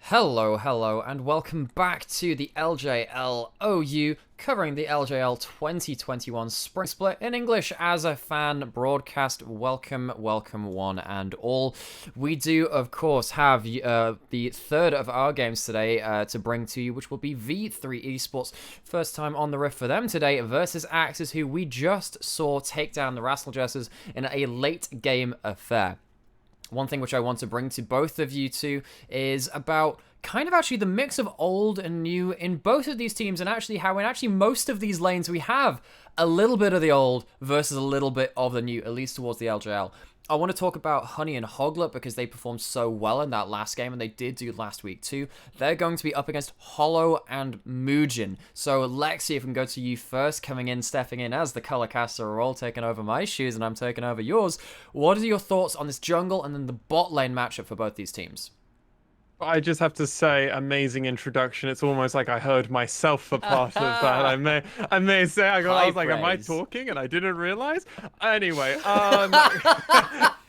Hello, and welcome back to the LJL OU, covering the LJL 2021 Spring Split in English as a fan broadcast. Welcome one and all. We do, of course, have the third of our games today to bring to you, which will be V3 Esports. First time on the riff for them today versus AXIZ, who we just saw take down the Rascal Jesters in a late game affair. One thing which I want to bring to both of you two is about kind of actually the mix of old and new in both of these teams, and actually how in most of these lanes we have a little bit of the old versus a little bit of the new, at least towards the LJL. I want to talk about Honey and Hoglet because they performed so well in that last game, and they did do last week too. They're going to be up against Hollow and Mugen. So Lexi, if we can go to you first, stepping in as the color caster, are all taking over my shoes and I'm taking over yours. What are your thoughts on this jungle and then the bot lane matchup for both these teams? I just have to say, amazing introduction. It's almost like I heard myself for part of that. I may say, I was like, am I talking? And I didn't realize. Anyway,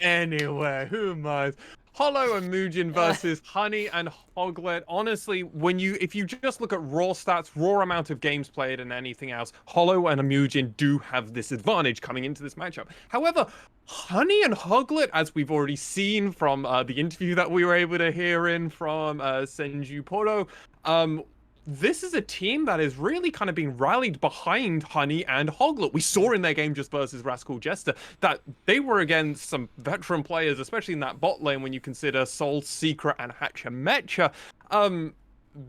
anyway, who am I? Hollow and Mugen versus Honey and Hoglet. Honestly, if you just look at raw stats, raw amount of games played and anything else, Hollow and Mugen do have this advantage coming into this matchup. However, Honey and Hoglet, as we've already seen from the interview that we were able to hear from Senju Poro, this is a team that is really kind of being rallied behind Honey and Hoglet. We saw in their game just versus Rascal Jester that they were against some veteran players, especially in that bot lane when you consider Soul, Secret, and Hachamecha.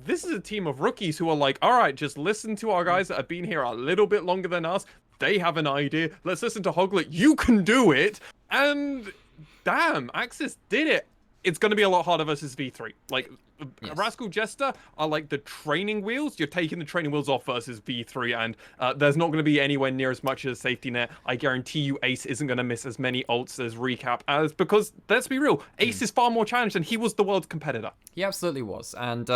This is a team of rookies who are like, all right, just listen to our guys that have been here a little bit longer than us. They have an idea. Let's listen to Hoglet. You can do it. And damn, AXIZ did it. It's going to be a lot harder versus V3. Like, yes. Rascal Jester are like the training wheels. You're taking the training wheels off versus V3, and there's not going to be anywhere near as much as safety net. I guarantee you Ace isn't going to miss as many ults as Recap because, let's be real, Ace is far more challenged, and he was the world's competitor. He absolutely was. And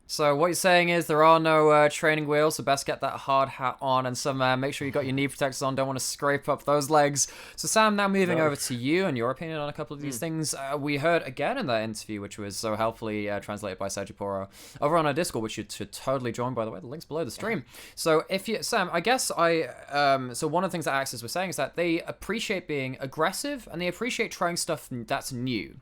so what you're saying is there are no training wheels, so best get that hard hat on and make sure you got your knee protectors on. Don't want to scrape up those legs. So Sam, now moving over to you and your opinion on a couple of these things. We heard again in that interview, which was so helpfully translated by Sergio Poro over on our Discord, which you should totally join, by the way. The link's below the stream. So Sam, I guess so one of the things that AXIZ was saying is that they appreciate being aggressive and they appreciate trying stuff that's new.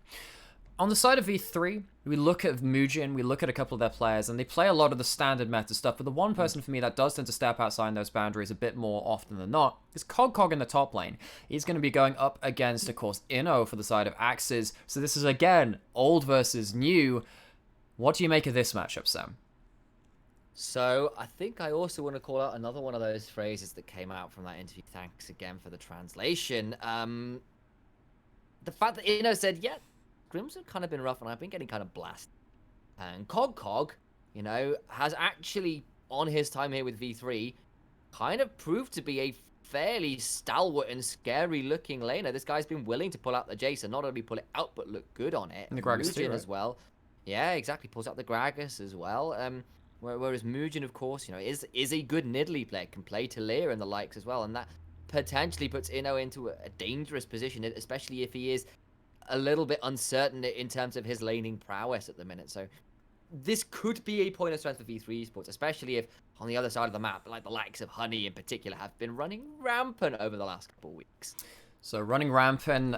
On the side of V3, we look at Mugen, we look at a couple of their players, and they play a lot of the standard meta stuff, but the one person for me that does tend to step outside those boundaries a bit more often than not is Cog in the top lane. He's going to be going up against, of course, Inno for the side of AXIZ, so this is, again, old versus new. What do you make of this matchup, Sam? So, I think I also want to call out another one of those phrases that came out from that interview. Thanks again for the translation. The fact that Inno said, yeah, Grims have kind of been rough, and I've been getting kind of blasted. And Cog, you know, has actually, on his time here with V3, kind of proved to be a fairly stalwart and scary-looking laner. This guy's been willing to pull out the Jace, and not only pull it out, but look good on it. And the Gragas too, right? As well. Yeah, exactly. Pulls out the Gragas as well. Whereas Mugen, of course, you know, is a good Nidalee player, can play Taliyah and the likes as well, and that potentially puts Inno into a dangerous position, especially if he is a little bit uncertain in terms of his laning prowess at the minute. So this could be a point of strength for V3 Esports, especially if on the other side of the map, like the likes of Honey in particular, have been running rampant over the last couple of weeks. So running rampant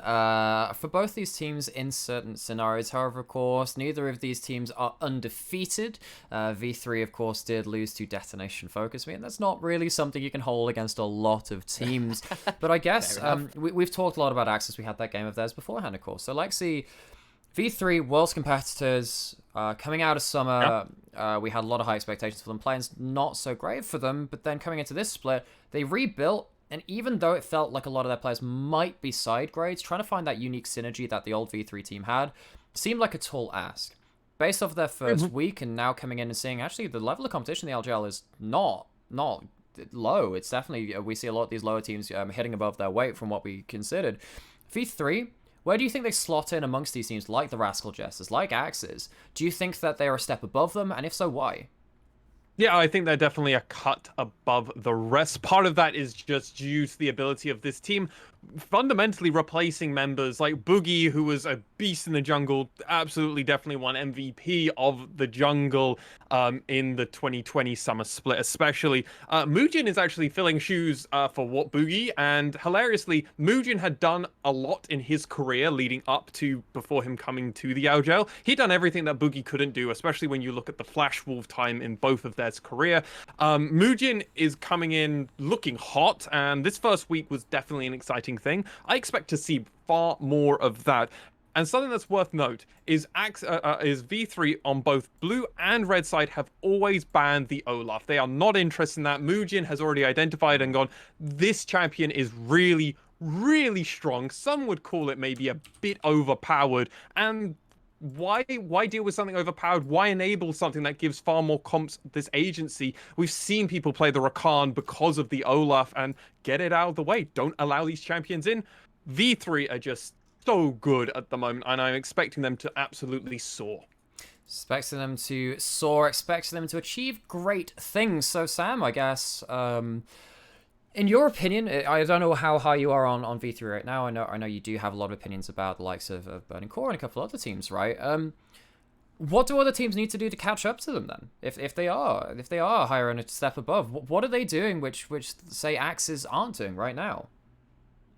for both these teams in certain scenarios. However, of course, neither of these teams are undefeated. V3, of course, did lose to Detonation Focus Me, and that's not really something you can hold against a lot of teams. But I guess we've talked a lot about AXIZ. We had that game of theirs beforehand, of course. So Lexi, V3, world's competitors, coming out of summer, we had a lot of high expectations for them. Playing not so great for them, but then coming into this split, they rebuilt. And even though it felt like a lot of their players might be side grades, trying to find that unique synergy that the old V3 team had seemed like a tall ask. Based off their first week and now coming in and seeing actually the level of competition in the LJL is not low. It's definitely, we see a lot of these lower teams hitting above their weight from what we considered. V3, where do you think they slot in amongst these teams like the Rascal Jesters, like AXIZ? Do you think that they are a step above them? And if so, why? Yeah, I think they're definitely a cut above the rest. Part of that is just due to the ability of this team fundamentally replacing members like Boogie, who was a beast in the jungle, absolutely definitely won MVP of the jungle in the 2020 summer split, especially. Muujin is actually filling shoes for what Boogie, and hilariously, Muujin had done a lot in his career leading up to before him coming to the LJL. He'd done everything that Boogie couldn't do, especially when you look at the Flash Wolf time in both of their career. Muujin is coming in looking hot, and this first week was definitely an exciting thing. I expect to see far more of that. And something that's worth note is V3 on both blue and red side have always banned the Olaf. They are not interested in that. Muujin has already identified and gone, this champion is really, really strong. Some would call it maybe a bit overpowered. And why deal with something overpowered? Why enable something that gives far more comps this agency? We've seen people play the Rakan because of the Olaf, and get it out of the way. Don't allow these champions in. V3 are just so good at the moment, and I'm expecting them to absolutely soar. Expecting them to soar, expecting them to achieve great things. So, Sam, I guess, in your opinion, I don't know how high you are on V3 right now. I know you do have a lot of opinions about the likes of Burning Core and a couple other teams, right? What do other teams need to do to catch up to them then? If they are higher and a step above, what are they doing which say AXIZ aren't doing right now?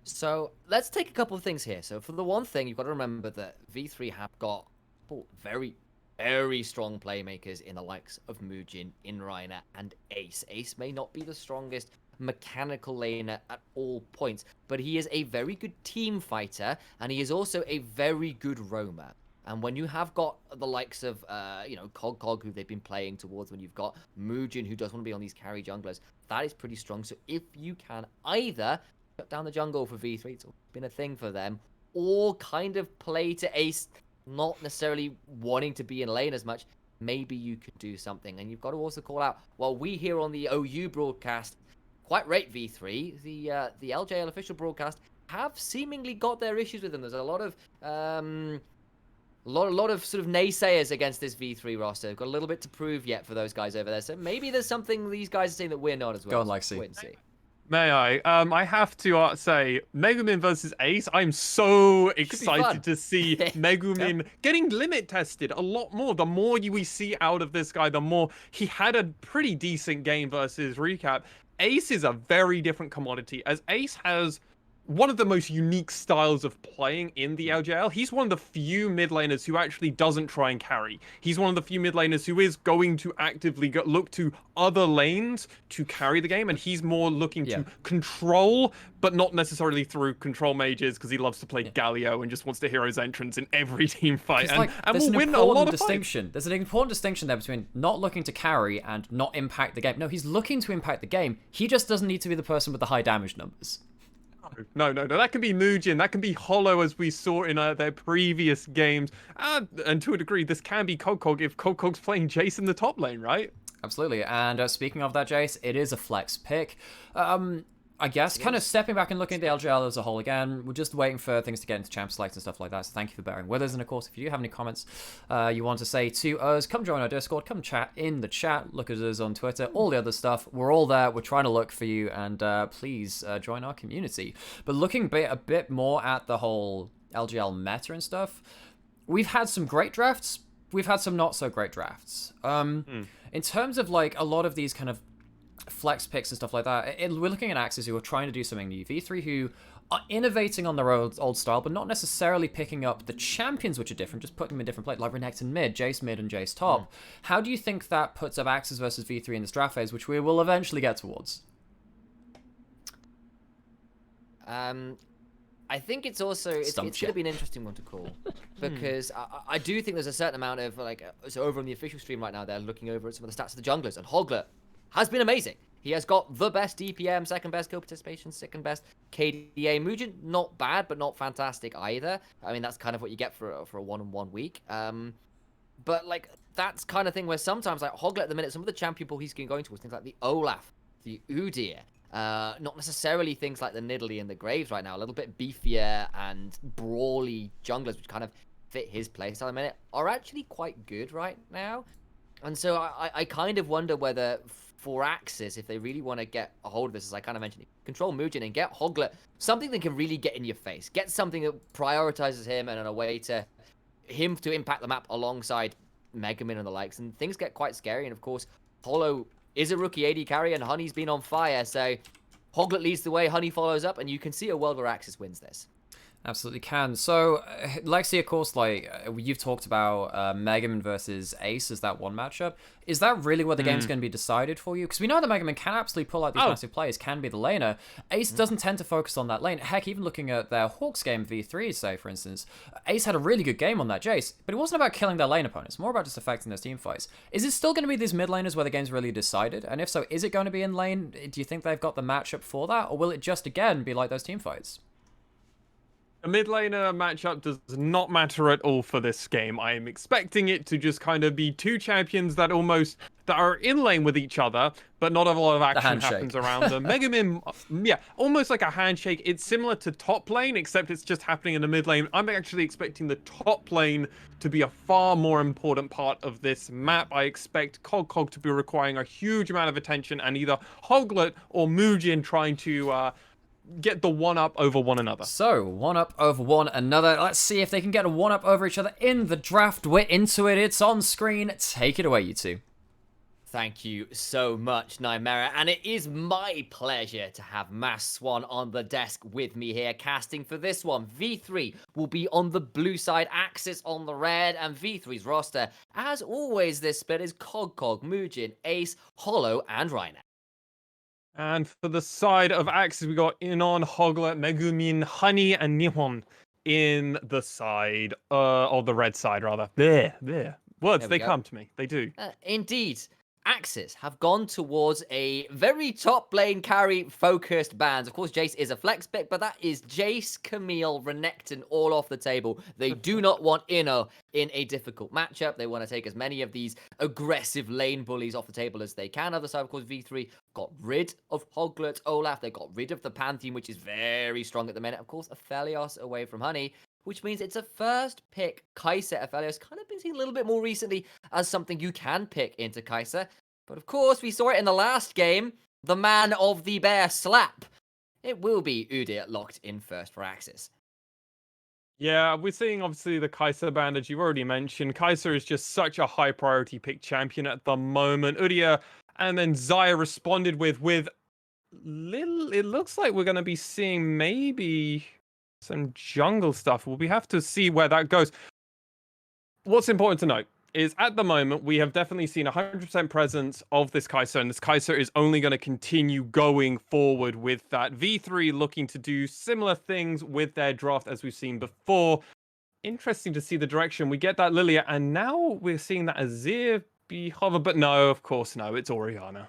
So let's take a couple of things here. So for the one thing, you've got to remember that V3 have got very, very strong playmakers in the likes of Muujin, Inrainer, and Ace. Ace may not be the strongest mechanical laner at all points, but he is a very good team fighter, and he is also a very good roamer. And when you have got the likes of, Cog, who they've been playing towards, when you've got Muujin, who does want to be on these carry junglers, that is pretty strong. So if you can either shut down the jungle for V3, it's been a thing for them, or kind of play to Ace, not necessarily wanting to be in lane as much, maybe you could do something. And you've got to also call out, well, we here on the OU broadcast quite rate V3. The LJL official broadcast have seemingly got their issues with them. There's a lot of sort of naysayers against this V3 roster. They've got a little bit to prove yet for those guys over there. So maybe there's something these guys are saying that we're not as well. Go on, Lexi. Wait and see. May I? I have to say, Megumin versus Ace, I'm so fun. excited to see Megumin getting limit tested a lot more. The more we see out of this guy, the more he had a pretty decent game versus Recap. Ace is a very different commodity, as Ace has one of the most unique styles of playing in the LJL. He's one of the few mid laners who actually doesn't try and carry. He's one of the few mid laners who is going to actively look to other lanes to carry the game, and he's more looking to control, but not necessarily through control mages, because he loves to play Galio and just wants to hero's entrance in every team fight, and will win a lot of distinction. There's an important distinction there between not looking to carry and not impact the game. No, he's looking to impact the game. He just doesn't need to be the person with the high damage numbers. No. That can be Muujin. That can be Hollow, as we saw in their previous games. And to a degree, this can be Cog if Cog's playing Jace in the top lane, right? Absolutely. And speaking of that, Jace, it is a flex pick. I guess kind of stepping back and looking at the LJL as a whole again, we're just waiting for things to get into champ select and stuff like that, so thank you for bearing with us. And of course, if you do have any comments you want to say to us, come join our Discord, come chat in the chat, look at us on Twitter, all the other stuff. We're all there, we're trying to look for you, and please join our community. But looking a bit more at the whole LJL meta and stuff, we've had some great drafts, we've had some not so great drafts. In terms of like a lot of these kind of flex picks and stuff like that, we're looking at AXIZ who are trying to do something new. V3 who are innovating on their old style, but not necessarily picking up the champions which are different, just putting them in different places, like Renekton mid, Jace mid, and Jace top. How do you think that puts up AXIZ versus V3 in this draft phase, which we will eventually get towards? I think it's also it's going to be an interesting one to call, because I do think there's a certain amount of so over on the official stream right now, they're looking over at some of the stats of the junglers, and Hoglet has been amazing. He has got the best DPM, second best kill participation, second best KDA. Muujin, not bad, but not fantastic either. I mean, that's kind of what you get for a one-on-one week. But like that's kind of thing where sometimes like Hoglet at the minute, some of the champion pool he's going towards things like the Olaf, the Udyr, not necessarily things like the Nidalee and the Graves right now. A little bit beefier and brawly junglers, which kind of fit his playstyle at the minute, are actually quite good right now. And so I kind of wonder whether for AXIZ, if they really want to get a hold of this, as I kind of mentioned, control Mugen and get Hoglet, something that can really get in your face. Get something that prioritizes him and in a way to him to impact the map alongside Megamin and the likes. And things get quite scary. And of course, Hollow is a rookie AD carry and Honey's been on fire. So Hoglet leads the way, Honey follows up, and you can see a world where AXIZ wins this. Absolutely can. So, Lexi, of course, like, you've talked about Megaman versus Ace as that one matchup. Is that really where the game's going to be decided for you? Because we know that Megaman can absolutely pull out these massive plays, can be the laner. Ace doesn't tend to focus on that lane. Heck, even looking at their Hawks game, V3, say, for instance, Ace had a really good game on that Jace, but it wasn't about killing their lane opponents, more about just affecting their team fights. Is it still going to be these mid laners where the game's really decided? And if so, is it going to be in lane? Do you think they've got the matchup for that? Or will it just, again, be like those team fights? A mid laner matchup does not matter at all for this game. I am expecting it to just kind of be two champions that are in lane with each other, but not a lot of action happens around them. Megamin, yeah, almost like a handshake. It's similar to top lane, except it's just happening in the mid lane. I'm actually expecting the top lane to be a far more important part of this map. I expect Cog to be requiring a huge amount of attention, and either Hoglet or Mugen trying to get the one-up over one another. So, one-up over one another. Let's see if they can get a one-up over each other in the draft. We're into it. It's on screen. Take it away, you two. Thank you so much, Nymera, and it is my pleasure to have Mass Swan on the desk with me here, casting for this one. V3 will be on the blue side, AXIZ on the red, and V3's roster, as always, this split is Cog, Mugen, Ace, Hollow, and Reiner. And for the side of AXIZ, we got Inon, Hoglet, Megumin, Honey, and Nihon in the side, of the red side, rather. There. Words, they come to me. They do. Indeed. AXIZ have gone towards a very top lane carry focused bans. Of course, Jace is a flex pick, but that is Jace, Camille, Renekton all off the table. They do not want Inno in a difficult matchup. They want to take as many of these aggressive lane bullies off the table as they can. Other side, of course, V3 got rid of Hoglet, Olaf. They got rid of the Pantheon, which is very strong at the minute. Of course, Aphelios away from Honey, which means it's a first pick Kai'Sa. Aphelios kind of been seen a little bit more recently as something you can pick into Kai'Sa. But of course, we saw it in the last game. The man of the bear slap. It will be Udyr locked in first for AXIZ. Yeah, we're seeing obviously the Kai'Sa ban, as you've already mentioned. Kai'Sa is just such a high priority pick champion at the moment. Udyr and then Xayah responded with little. It looks like we're going to be seeing maybe some jungle stuff. We have to see where that goes. What's important to note is at the moment, we have definitely seen 100% presence of this Kai'Sa, and this Kai'Sa is only going to continue going forward with that. V3 looking to do similar things with their draft as we've seen before. Interesting to see the direction. We get that Lilia, and now we're seeing that Azir be hover, but no, of course, no, it's Orianna.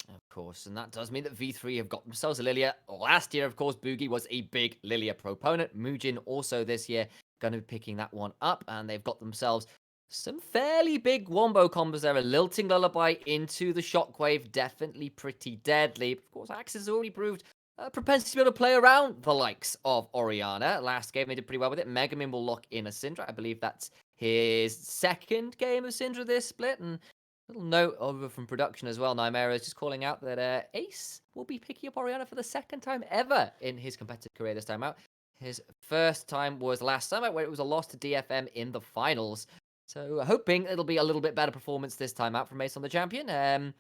Of course, and that does mean that V3 have got themselves a Lilia. Last year, of course, Boogie was a big Lilia proponent. Mugen also this year going to be picking that one up, and they've got themselves some fairly big wombo combos there. A Lilting Lullaby into the Shockwave, definitely pretty deadly. Of course, AXIZ has already proved a propensity to be able to play around the likes of Orianna. Last game, they did pretty well with it. Megamin will lock in a Syndra. I believe that's his second game of Syndra this split, and little note over from production as well. Nymera is just calling out that Ace will be picking up Orianna for the second time ever in his competitive career this time out. His first time was last summer, where it was a loss to DFM in the finals. So hoping it'll be a little bit better performance this time out from Ace on the champion.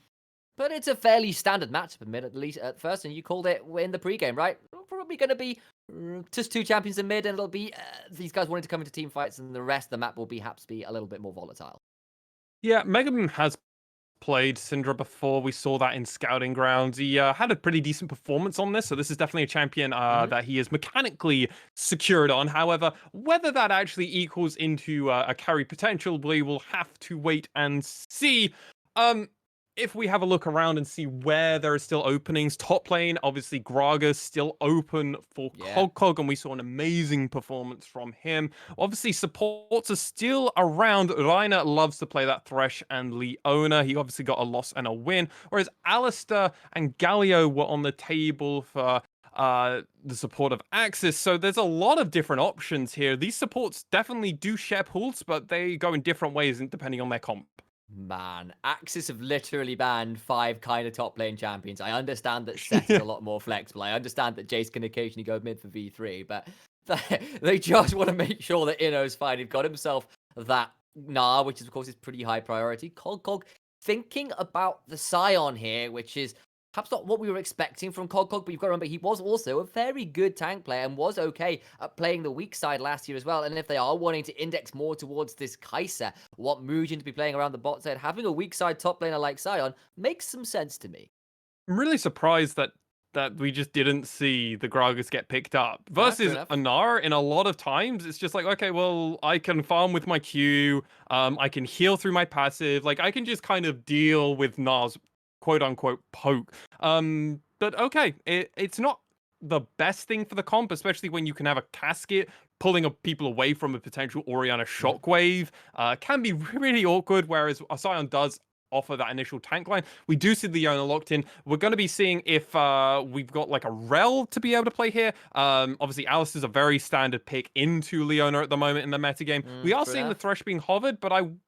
But it's a fairly standard matchup, at least at first, and you called it in the pregame, right? Probably going to be just two champions in mid, and it'll be these guys wanting to come into team fights, and the rest of the map will perhaps be a little bit more volatile. Yeah, Megaman has played Syndra before. We saw that in Scouting Grounds. He had a pretty decent performance on this, so this is definitely a champion that he is mechanically secured on. However, whether that actually equals into a carry potential, we will have to wait and see. If we have a look around and see where there are still openings, top lane, obviously Graga's still open for Cog, and we saw an amazing performance from him. Obviously, supports are still around. Reiner loves to play that Thresh and Leona. He obviously got a loss and a win, whereas Alistair and Galio were on the table for the support of AXIZ. So there's a lot of different options here. These supports definitely do share pools, but they go in different ways depending on their comp. Man, AXIZ have literally banned 5 kind of top lane champions. I understand that Set is a lot more flexible. I understand that Jace can occasionally go mid for V3, but they just want to make sure that Inno's fine. He's got himself that Gnar, which is, of course, is pretty high priority. Cog thinking about the Scion here, which is perhaps not what we were expecting from Cog, but you've got to remember he was also a very good tank player and was okay at playing the weak side last year as well. And if they are wanting to index more towards this Kai'Sa, want Muujin to be playing around the bot side, having a weak side top laner like Scion makes some sense to me. I'm really surprised that we just didn't see the Gragas get picked up. Ah, fair Versus enough. Anar, in a lot of times, it's just like, okay, well, I can farm with my Q, I can heal through my passive, like, I can just kind of deal with Nar's quote-unquote poke. But okay, it's not the best thing for the comp, especially when you can have a casket pulling people away from a potential Orianna shockwave. Can be really awkward, whereas Sion does offer that initial tank line. We do see Leona locked in. We're going to be seeing if we've got like a Rel to be able to play here. Obviously, Alistair's a very standard pick into Leona at the moment in the metagame. We are True seeing the enough. Thresh being hovered, but I would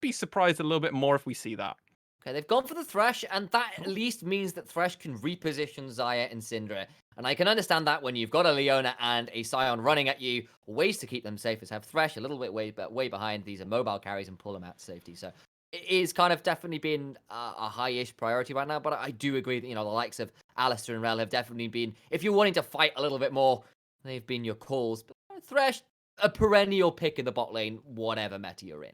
be surprised a little bit more if we see that. Okay, they've gone for the Thresh, and that at least means that Thresh can reposition Xayah and Syndra. And I can understand that when you've got a Leona and a Scion running at you, ways to keep them safe is have Thresh a little bit way behind these mobile carries and pull them out to safety. So it is kind of definitely been a high-ish priority right now, but I do agree that, the likes of Alistair and Rel have definitely been, if you're wanting to fight a little bit more, they've been your calls. But Thresh, a perennial pick in the bot lane, whatever meta you're in.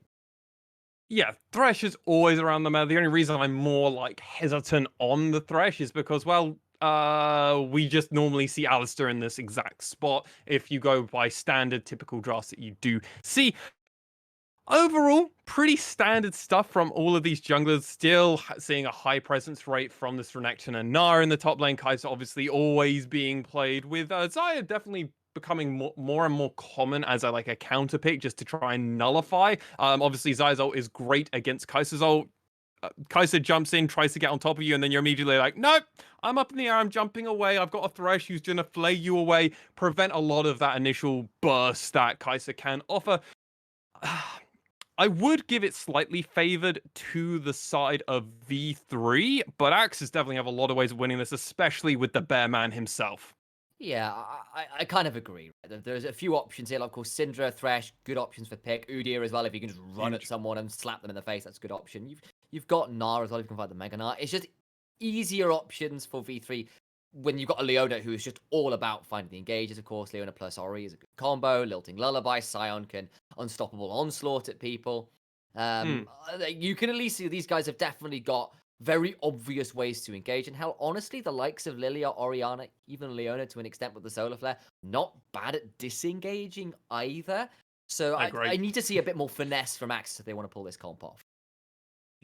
Yeah, Thresh is always around the meta. The only reason I'm more like hesitant on the Thresh is because, well, we just normally see Alistair in this exact spot if you go by standard typical drafts that you do see. Overall, pretty standard stuff from all of these junglers. Still seeing a high presence rate from this Renekton and Gnar in the top lane. Kai'Sa obviously always being played with. Xayah definitely becoming more and more common as a counter pick just to try and nullify. Obviously Xayah's ult is great against Kai'Sa's ult. Kai'Sa jumps in, tries to get on top of you, and then you're immediately like, nope, I'm up in the air, I'm jumping away, I've got a Thresh who's going to flay you away, prevent a lot of that initial burst that Kai'Sa can offer. I would give it slightly favored to the side of V3, but AXIZ definitely have a lot of ways of winning this, especially with the Bear Man himself. Yeah, I kind of agree. There's a few options here. Like, of course, Syndra, Thresh, good options for pick. Udyr as well, if you can just run at someone and slap them in the face, that's a good option. You've got Gnar as well, if you can find the Mega Gnar. It's just easier options for V3 when you've got a Leona who is just all about finding the engages. Of course, Leona plus Ori is a good combo. Lilting Lullaby, Scion can unstoppable onslaught at people. You can at least see these guys have definitely got very obvious ways to engage. And hell, honestly, the likes of Lilia, Orianna, even Leona to an extent with the Solar Flare, not bad at disengaging either. So I need to see a bit more finesse from AXIZ if they want to pull this comp off.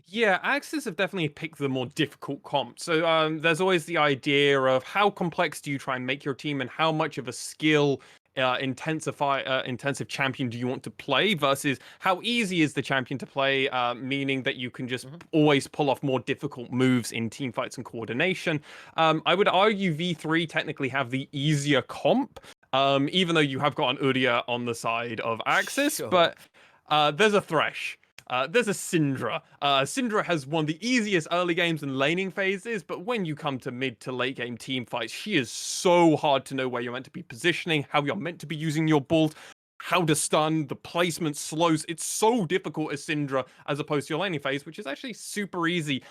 Yeah, AXIZ have definitely picked the more difficult comp. So there's always the idea of how complex do you try and make your team and how much of a skill intensive champion do you want to play versus how easy is the champion to play, meaning that you can just always pull off more difficult moves in team fights and coordination. I would argue V3 technically have the easier comp, even though you have got an Udyr on the side of AXIZ, Sure. but there's a Thresh. There's a Syndra. Syndra has one of the easiest early games and laning phases, but when you come to mid to late game team fights, she is so hard to know where you're meant to be positioning, how you're meant to be using your bolt, how to stun, the placement slows. It's so difficult as Syndra as opposed to your laning phase, which is actually super easy.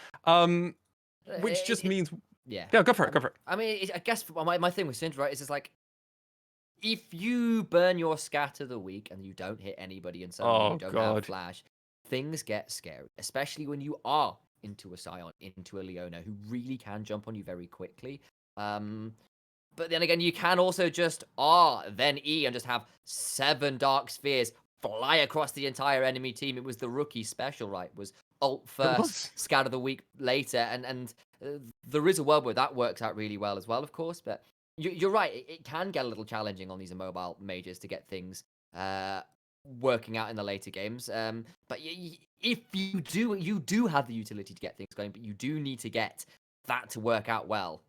Which just means... Yeah, go for it. I mean, I guess my thing with Syndra, right, is just like, if you burn your scatter the week and you don't hit anybody and suddenly you don't have flash, things get scary, especially when you are into a Scion, into a Leona, who really can jump on you very quickly. But then again, you can also just then E and just have 7 Dark Spheres fly across the entire enemy team. It was the rookie special, right? Was ult first, scatter the week later, and there is a world where that works out really well as well, of course. But you're right, it can get a little challenging on these immobile mages to get things working out in the later games. But if you do have the utility to get things going, but you do need to get that to work out well.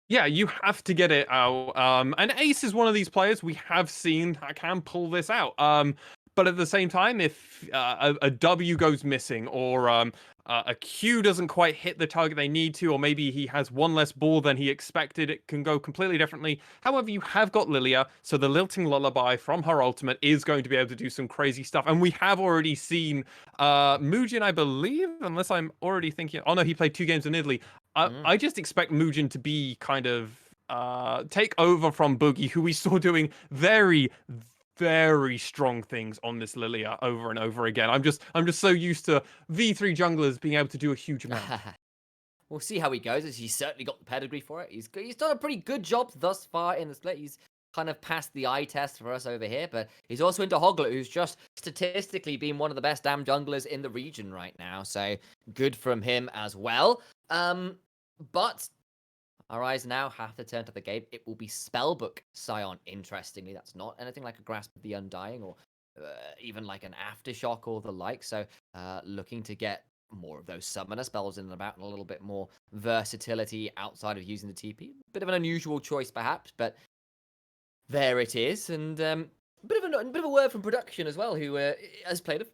Yeah, you have to get it out. And Ace is one of these players we have seen that can pull this out. But at the same time, if a W goes missing or a Q doesn't quite hit the target they need to, or maybe he has one less ball than he expected, it can go completely differently. However, you have got Lilia, so the Lilting Lullaby from her ultimate is going to be able to do some crazy stuff. And we have already seen Muujin, I believe, unless I'm already thinking, oh no, he played 2 games in Italy. I just expect Muujin to be kind of take over from Boogie, who we saw doing very, very strong things on this Lilia over and over again. I'm just so used to V3 junglers being able to do a huge amount. We'll see how he goes, as he's certainly got the pedigree for it. He's done a pretty good job thus far in the split. He's kind of passed the eye test for us over here, but he's also into Hoglet, who's just statistically been one of the best damn junglers in the region right now. So good from him as well. But our eyes now have to turn to the game. It will be Spellbook Scion. Interestingly, that's not anything like a Grasp of the Undying or even like an Aftershock or the like. So looking to get more of those summoner spells in and about and a little bit more versatility outside of using the TP. Bit of an unusual choice perhaps, but there it is. And a bit of a word from production as well, who has played a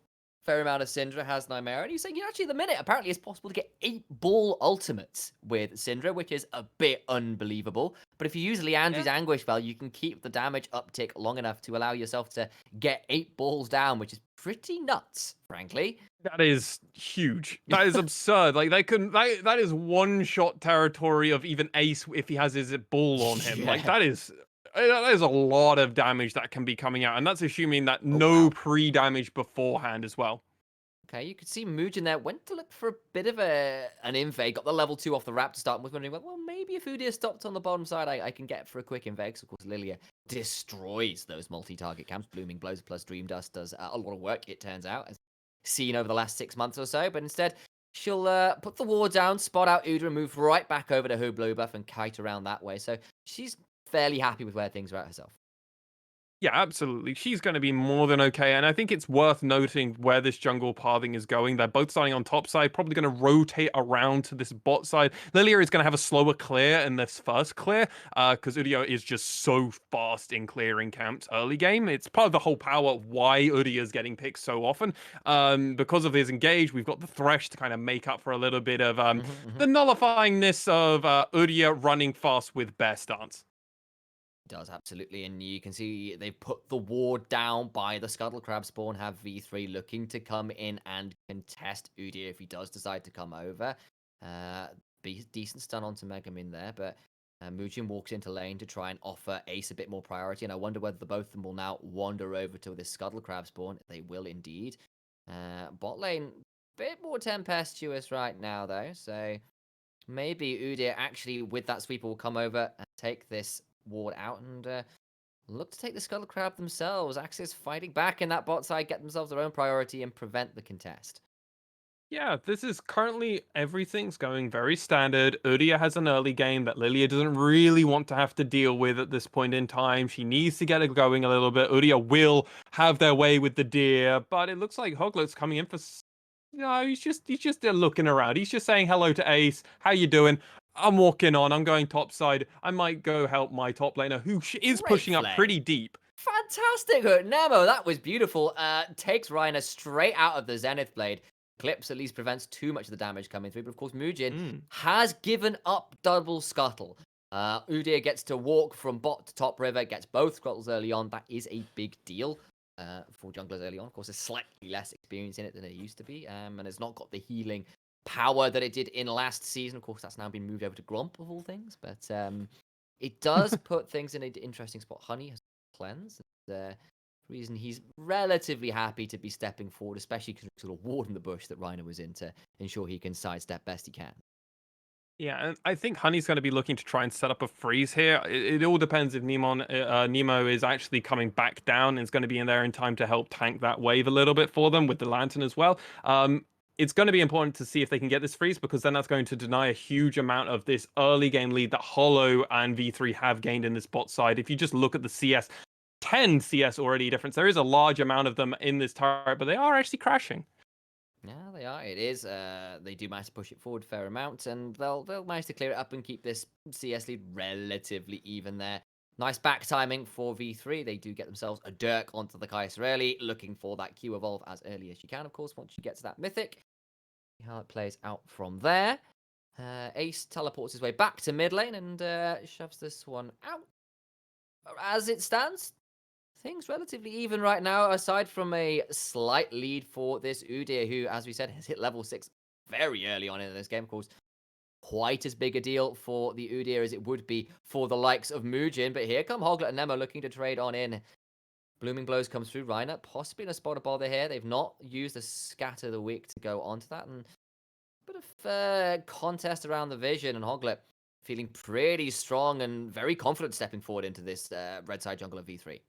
fair amount of Syndra, has Nymera, and he's saying, actually, at the minute, apparently it's possible to get 8-ball ultimates with Syndra, which is a bit unbelievable. But if you use Leandri's Anguish Spell, you can keep the damage uptick long enough to allow yourself to get 8 balls down, which is pretty nuts, frankly. That is huge. That is absurd. Like they couldn't. That is one-shot territory of even Ace if he has his ball on him. Yeah. Like that is a lot of damage that can be coming out, and that's assuming that no pre-damage beforehand as well. Okay, you could see Muujin there went to look for a bit of an invade, got the level 2 off the wrap to start and was wondering, well, maybe if Udyr stopped on the bottom side, I can get for a quick invade. Because, of course, Lilia destroys those multi-target camps. Blooming Blows plus Dream Dust does a lot of work, it turns out, as seen over the last 6 months or so. But instead, she'll put the ward down, spot out Udyr, and move right back over to her blue buff and kite around that way. So she's fairly happy with where things are at herself. Yeah, absolutely. She's going to be more than okay. And I think it's worth noting where this jungle pathing is going. They're both starting on top side, probably going to rotate around to this bot side. Lilia is going to have a slower clear in this first clear because Udyr is just so fast in clearing camps early game. It's part of the whole power of why Udyr is getting picked so often. Because of his engage, we've got the Thresh to kind of make up for a little bit of the nullifyingness of Udyr running fast with Bear Stance. Does, absolutely, and you can see they've put the ward down by the Scuttle Crab spawn, have V3 looking to come in and contest Udyr if he does decide to come over. Be decent stun onto Megamin there, but Muujin walks into lane to try and offer Ace a bit more priority, and I wonder whether the both of them will now wander over to this Scuttle Crab spawn. They will indeed. Bot lane, bit more tempestuous right now, though, so maybe Udyr actually, with that sweeper, will come over and take this ward out and look to take the Scuttle Crab themselves. AXIZ fighting back in that bot side, get themselves their own priority and prevent the contest. Yeah, this is currently everything's going very standard. Udyr has an early game that Lilia doesn't really want to have to deal with at this point in time. She needs to get it going a little bit. Udyr will have their way with the deer, but it looks like Hoglet's coming in for... No, he's just looking around. He's just saying hello to Ace. How you doing? I'm walking on. I'm going top side. I might go help my top laner, who is pushing up pretty deep. Fantastic hook, Nemo. That was beautiful. Takes Reiner straight out of the Zenith Blade. Clips at least prevents too much of the damage coming through. But of course, Muujin has given up double scuttle. Udyr gets to walk from bot to top river, gets both scuttles early on. That is a big deal for junglers early on. Of course, there's slightly less experience in it than it used to be. And it's not got the healing power that it did in last season. Of course, that's now been moved over to Gromp of all things. But it does put things in an interesting spot. Honey has cleansed. Reason he's relatively happy to be stepping forward, especially because sort of ward in the bush that Reiner was in to ensure he can sidestep best he can. Yeah, and I think Honey's going to be looking to try and set up a freeze here. It all depends if Nemo is actually coming back down and is going to be in there in time to help tank that wave a little bit for them with the Lantern as well. It's going to be important to see if they can get this freeze, because then that's going to deny a huge amount of this early game lead that Hollow and V3 have gained in this bot side. If you just look at the CS, 10 CS already difference. There is a large amount of them in this turret, but they are actually crashing. Yeah, they are. It is. They do manage to push it forward a fair amount, and they'll manage to clear it up and keep this CS lead relatively even there. Nice back timing for V3. They do get themselves a Dirk onto the Kai'Sa early, looking for that Q evolve as early as you can, of course, once you get to that Mythic. See how it plays out from there. Ace teleports his way back to mid lane and shoves this one out. As it stands, things relatively even right now, aside from a slight lead for this Udyr, who, as we said, has hit level 6 very early on in this game. Of course, quite as big a deal for the Udyr as it would be for the likes of Muujin. But here come Hoglet and Nemo looking to trade on in. Blooming Blows comes through. Reiner possibly in a spot of bother here. They've not used a Scatter the Weak to go onto that. And a bit of contest around the vision. And Hoglet feeling pretty strong and very confident stepping forward into this red side jungle of V3.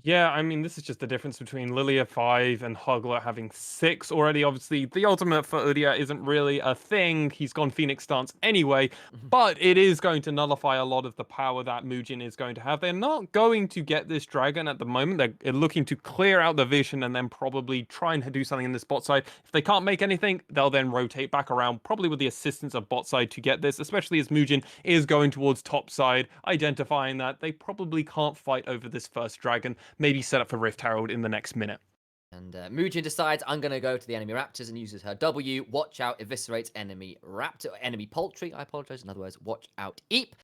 Yeah, I mean, this is just the difference between Lilia 5 and Hoglet having 6 already. Obviously, the ultimate for Udyr isn't really a thing. He's gone Phoenix stance anyway, but it is going to nullify a lot of the power that Muujin is going to have. They're not going to get this dragon at the moment. They're looking to clear out the vision and then probably try and do something in this bot side. If they can't make anything, they'll then rotate back around, probably with the assistance of bot side to get this, especially as Muujin is going towards top side, identifying that they probably can't fight over this first dragon. Maybe set up for Rift Herald in the next minute. And Muujin decides, I'm going to go to the enemy raptors and uses her W. Watch out, eviscerates enemy raptor, enemy poultry. I apologize. In other words, watch out, Eep.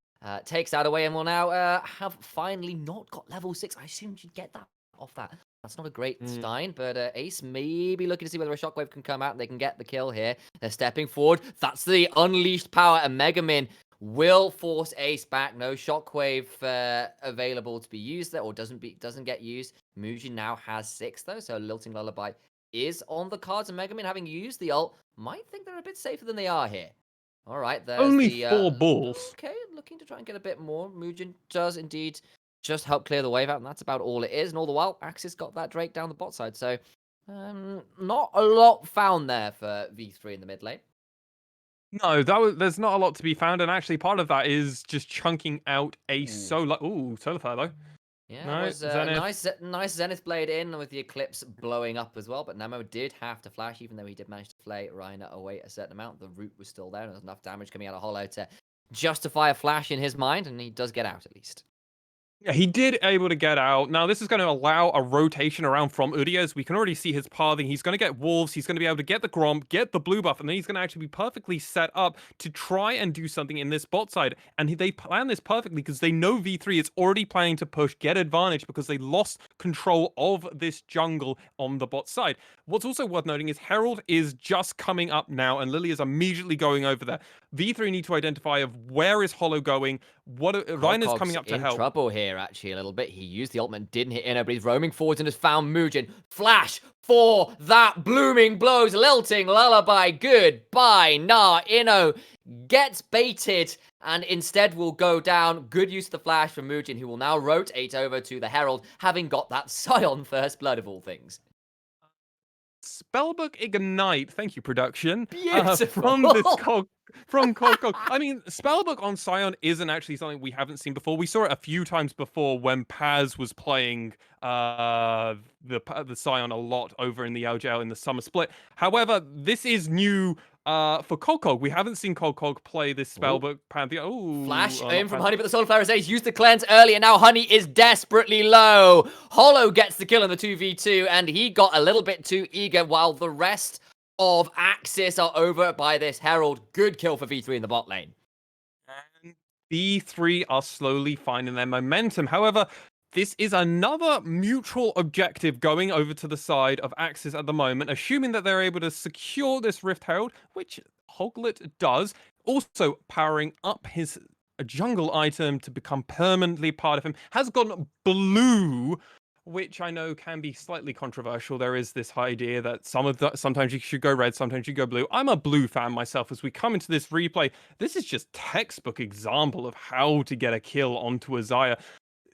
Takes that away and will now have finally not got level 6. I assumed you'd get that off that. That's not a great sign, but Ace may be looking to see whether a shockwave can come out and they can get the kill here. They're stepping forward. That's the unleashed power, and Mega Min will force Ace back. No shockwave available to be used there, or doesn't get used. Muujin now has 6 though, so Lilting Lullaby is on the cards, and Mega Min, having used the ult, might think they're a bit safer than they are here. All right, there's only 4 balls. Okay, looking to try and get a bit more. Muujin does indeed just help clear the wave out, and that's about all it is. And all the while, AXIZ got that Drake down the bot side, so not a lot found there for V3 in the mid lane. No, there's not a lot to be found, and actually part of that is just chunking out a solar. Ooh, solar though. Yeah, no, it was nice Zenith Blade in with the Eclipse blowing up as well, but Nemo did have to flash, even though he did manage to flay Reiner away a certain amount. The root was still there, and there was enough damage coming out of Hollow to justify a flash in his mind, and he does get out at least. Yeah, he did able to get out. Now, this is going to allow a rotation around from Udyr. We can already see his pathing. He's going to get Wolves. He's going to be able to get the Gromp, get the blue buff, and then he's going to actually be perfectly set up to try and do something in this bot side. And they plan this perfectly because they know V3 is already planning to push, get advantage because they lost control of this jungle on the bot side. What's also worth noting is Herald is just coming up now, and Lily is immediately going over there. V3 need to identify of where is Hollow going. Reiner's coming up to help. Trouble here, actually, a little bit. He used the ultimate, didn't hit Inno, but he's roaming forwards and has found Muujin. Flash for that Blooming Blows, Lilting Lullaby. Goodbye. Nah, Inno gets baited and instead will go down. Good use of the flash from Muujin, who will now rotate over to the Herald, having got that Scion first blood of all things. Spellbook Ignite, thank you, production. Beautiful. From Cog. I mean, Spellbook on Scion isn't actually something we haven't seen before. We saw it a few times before when Paz was playing the Scion a lot over in the LJL in the summer split. However, this is new for Cog. We haven't seen Cog play this Spellbook Pantheon. Ooh, Flash in from Honey, but the Solar Flare is Ace. Used the cleanse earlier. Now Honey is desperately low. Hollow gets the kill in the 2v2, and he got a little bit too eager while the rest of AXIZ are over by this Herald. Good kill for V3 in the bot lane. And V3 are slowly finding their momentum. However, this is another mutual objective going over to the side of AXIZ at the moment, assuming that they're able to secure this Rift Herald, which Hoglet does, also powering up his jungle item to become permanently part of him, has gone blue, which I know can be slightly controversial. There is this idea that sometimes you should go red, sometimes you go blue. I'm a blue fan myself. As we come into this replay, this is just textbook example of how to get a kill onto a Xayah,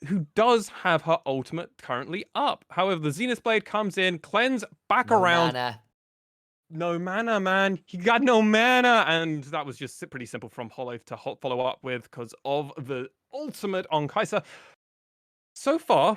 who does have her ultimate currently up. However, the Zenith Blade comes in, cleanse back around. No mana, man. He got no mana. And that was just pretty simple from Hollow to follow up with because of the ultimate on Kai'Sa. So far,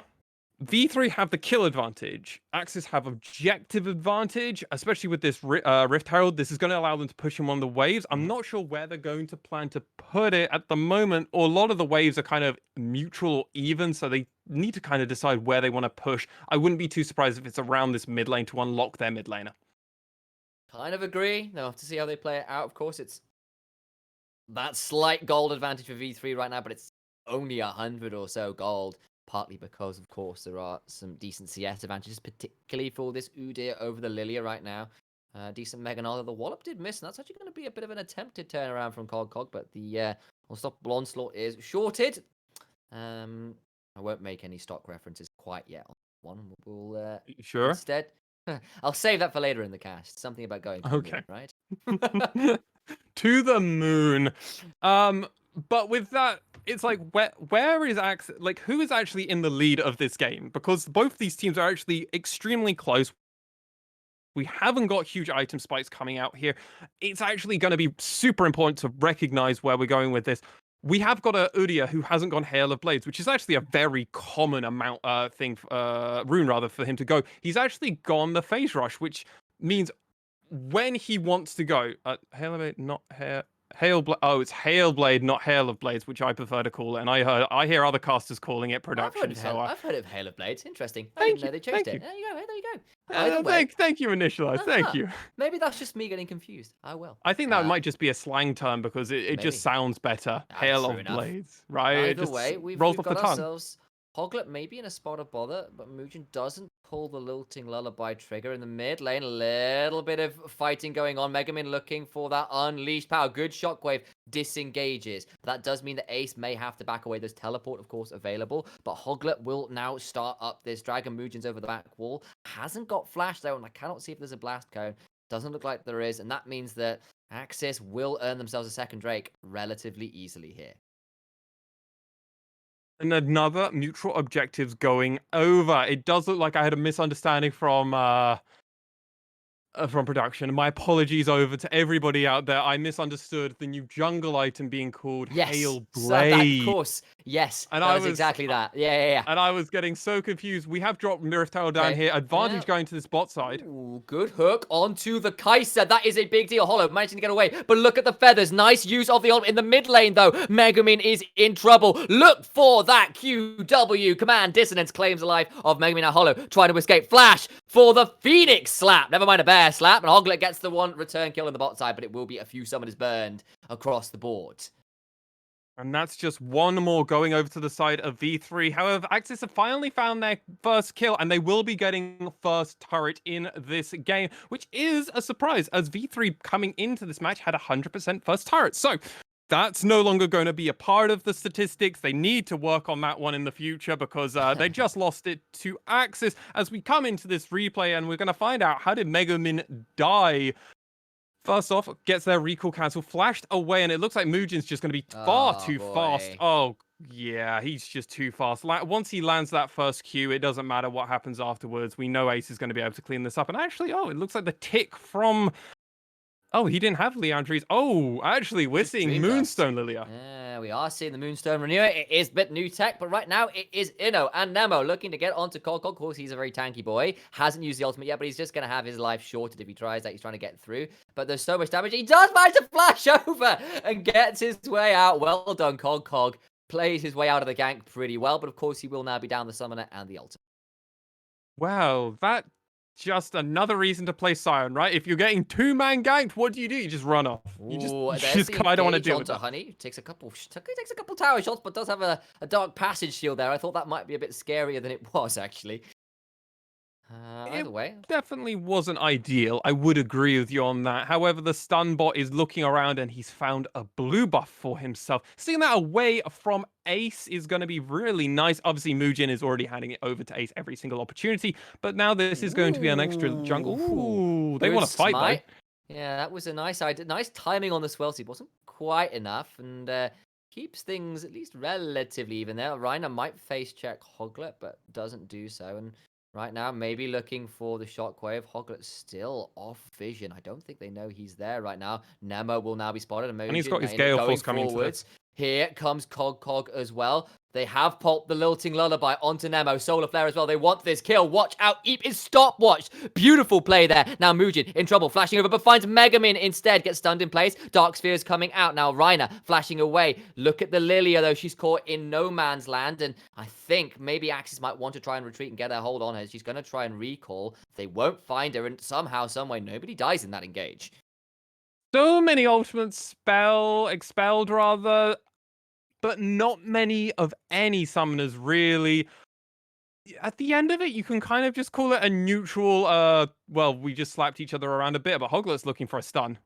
V3 have the kill advantage. AXIZ have objective advantage, especially with this Rift Herald. This is going to allow them to push in one of the waves. I'm not sure where they're going to plan to put it at the moment, or a lot of the waves are kind of neutral or even, so they need to kind of decide where they want to push. I wouldn't be too surprised if it's around this mid lane to unlock their mid laner. Kind of agree. Now, to see how they play it out, of course, it's that slight gold advantage for V3 right now, but it's only 100 or so gold. Partly because, of course, there are some decent CS advantages, particularly for this Udyr over the Lilia right now. Decent Mega Nala. The Wallop did miss, and that's actually going to be a bit of an attempted turnaround from Cog, but the Unstoppable Onslaught is shorted. I won't make any stock references quite yet on one. We'll Sure. instead... I'll save that for later in the cast. Something about going to the moon, right? To the moon. But with that, it's like where is AXIZ? Like, who is actually in the lead of this game? Because both these teams are actually extremely close. We haven't got huge item spikes coming out here. It's actually going to be super important to recognize where we're going with this. We have got a Udyr who hasn't gone Hail of Blades, which is actually a very common amount rune rather for him to go. He's actually gone the Phase Rush, which means when he wants to go, Hail of Blade, not Hail Blade. Oh, it's Hail Blade, not Hail of Blades, which I prefer to call it. And I hear other casters calling it production. I've heard of Hail of Blades. Interesting. I Thank didn't know they changed it. There you go. There you go. Thank you, Initialize. Thank you. Maybe that's just me getting confused. I will. I think that might just be a slang term because it just sounds better. Hail of Blades, right? Either way, we've got ourselves Hoglet maybe in a spot of bother, but Mugen doesn't pull the lilting lullaby trigger in the mid lane. A little bit of fighting going on. Megamin looking for that unleashed power. Good shockwave disengages. That does mean that Ace may have to back away. There's teleport, of course, available, but Hoglet will now start up this dragon. Mugen's over the back wall. Hasn't got flash though, and I cannot see if there's a blast cone. Doesn't look like there is, and that means that AXIZ will earn themselves a second Drake relatively easily here. And another mutual objectives going over. It does look like I had a misunderstanding from production. My apologies over to everybody out there. I misunderstood the new jungle item being called Hail Blade. Of course. Yes. And that was exactly that. Yeah. And I was getting so confused. We have dropped Rift Herald down here. Advantage going to this bot side. Ooh, good hook onto the Kai'Sa. That is a big deal. Hollow managing to get away. But look at the feathers. Nice use of the ult in the mid lane, though. Megamin is in trouble. Look for that QW. Command Dissonance claims the life of Megamin. Now Hollow trying to escape. Flash for the Phoenix slap. Never mind a bear slap. And Hoglet gets the one return kill on the bot side, but it will be a few summoners burned across the board. And that's just one more going over to the side of V3. However, AXIZ have finally found their first kill, and they will be getting first turret in this game, which is a surprise, as V3 coming into this match had 100% first turret. So that's no longer going to be a part of the statistics. They need to work on that one in the future because they just lost it to AXIZ. As we come into this replay, and we're going to find out, how did Megamin die? First off, gets their recall cancel, flashed away, and it looks like Mugen's just going to be far too fast. Oh, yeah, he's just too fast. Once he lands that first Q, it doesn't matter what happens afterwards. We know Ace is going to be able to clean this up. And actually, it looks like the tick from... Oh, he didn't have Leandri's. Oh, actually, we're seeing Moonstone Lilia. Yeah, we are seeing the Moonstone Renewer. It is a bit new tech, but right now it is Inno and Nemo looking to get onto Cog. Of course, he's a very tanky boy. Hasn't used the ultimate yet, but he's just going to have his life shorted if he tries that. He's trying to get through, but there's so much damage. He does manage to flash over and gets his way out. Well done, Cog. Cog plays his way out of the gank pretty well, but of course, he will now be down the summoner and the ultimate. Wow, that... just another reason to play Sion, right? If you're getting two-man ganked, what do? You just run off. You just kind of want to deal with that. Honey takes a couple tower shots, but does have a dark passage shield there. I thought that might be a bit scarier than it was, actually. Either way, definitely wasn't ideal. I would agree with you on that. However, the stun bot is looking around and he's found a blue buff for himself. Seeing that away from Ace is going to be really nice. Obviously, Mugen is already handing it over to Ace every single opportunity, but now this is going to be an extra jungle. Ooh, they want to fight, though. Yeah, that was a nice idea. Nice timing on the Swelty. Wasn't quite enough, and keeps things at least relatively even there. Reiner might face check Hoglet, but doesn't do so, and right now, maybe looking for the shockwave. Hoglet's still off vision. I don't think they know he's there right now. Nemo will now be spotted. And he's got his Gale Force coming into this. Here comes Cog as well. They have pulped the Lilting Lullaby onto Nemo. Solar Flare as well. They want this kill. Watch out. Eep is stopwatched. Beautiful play there. Now Muujin in trouble. Flashing over, but finds Megamin instead. Gets stunned in place. Dark Sphere's coming out. Now Reiner flashing away. Look at the Lilia, though. She's caught in no man's land. And I think maybe AXIZ might want to try and retreat and get a hold on her. She's going to try and recall. They won't find her. And somehow, someway, nobody dies in that engage. So many ultimates expelled rather, but not many of any summoners really. At the end of it, you can kind of just call it a neutral, well, we just slapped each other around a bit, but Hoglet's looking for a stun.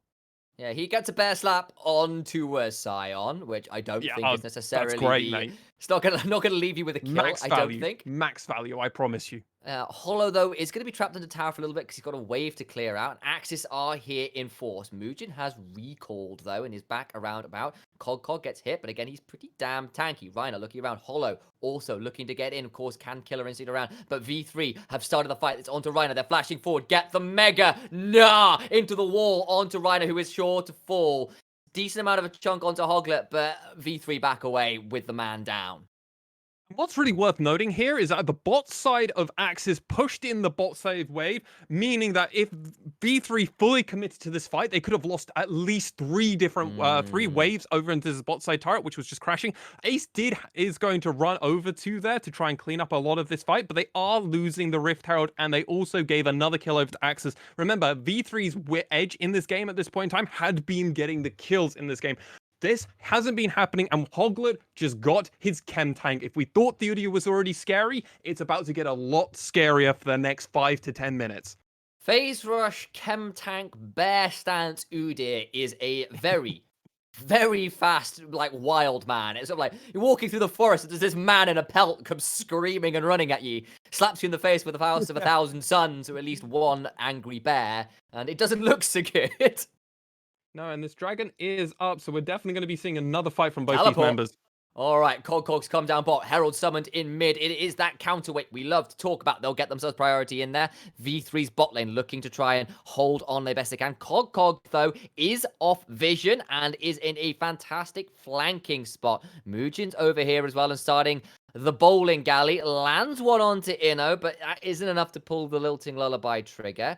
Yeah, he gets a bear slap onto a Scion, which I don't think is necessarily. That's great, mate. It's not gonna leave you with a kill. I don't think. Max value, I promise you. Hollow though is going to be trapped in the tower for a little bit because he's got a wave to clear out. And AXIZ are here in force. Muujin has recalled though and is back around about. Cog gets hit, but again he's pretty damn tanky. Reiner looking around. Hollow also looking to get in. Of course, can kill her inside around. But V3 have started the fight. It's onto Reiner. They're flashing forward. Get the mega. Nah! Into the wall. Onto Reiner, who is sure to fall. Decent amount of a chunk onto Hoglet, but V3 back away with the man down. What's really worth noting here is that the bot side of AXIZ pushed in the bot side wave, meaning that if V3 fully committed to this fight, they could have lost at least three waves over into this bot side turret, which was just crashing. Ace is going to run over to there to try and clean up a lot of this fight, but they are losing the Rift Herald, and they also gave another kill over to AXIZ. Remember, V3's edge in this game at this point in time had been getting the kills in this game. This hasn't been happening, and Hoglet just got his chem tank. If we thought the Udyr was already scary, it's about to get a lot scarier for the next 5 to 10 minutes. Phase Rush, Chem Tank, Bear Stance Udyr is a very, very fast, like, wild man. It's sort of like, you're walking through the forest, and there's this man in a pelt comes screaming and running at you, slaps you in the face with the power of 1,000 suns, or at least one angry bear, and it doesn't look so good. No, and this dragon is up, so we're definitely going to be seeing another fight from both these members. All right, Cog's come down bot. Herald summoned in mid. It is that counterweight we love to talk about. They'll get themselves priority in there. V3's bot lane looking to try and hold on their best they can. Cog, though, is off vision and is in a fantastic flanking spot. Muujin's over here as well and starting the bowling galley. Lands one onto Inno, but that isn't enough to pull the Lilting Lullaby trigger.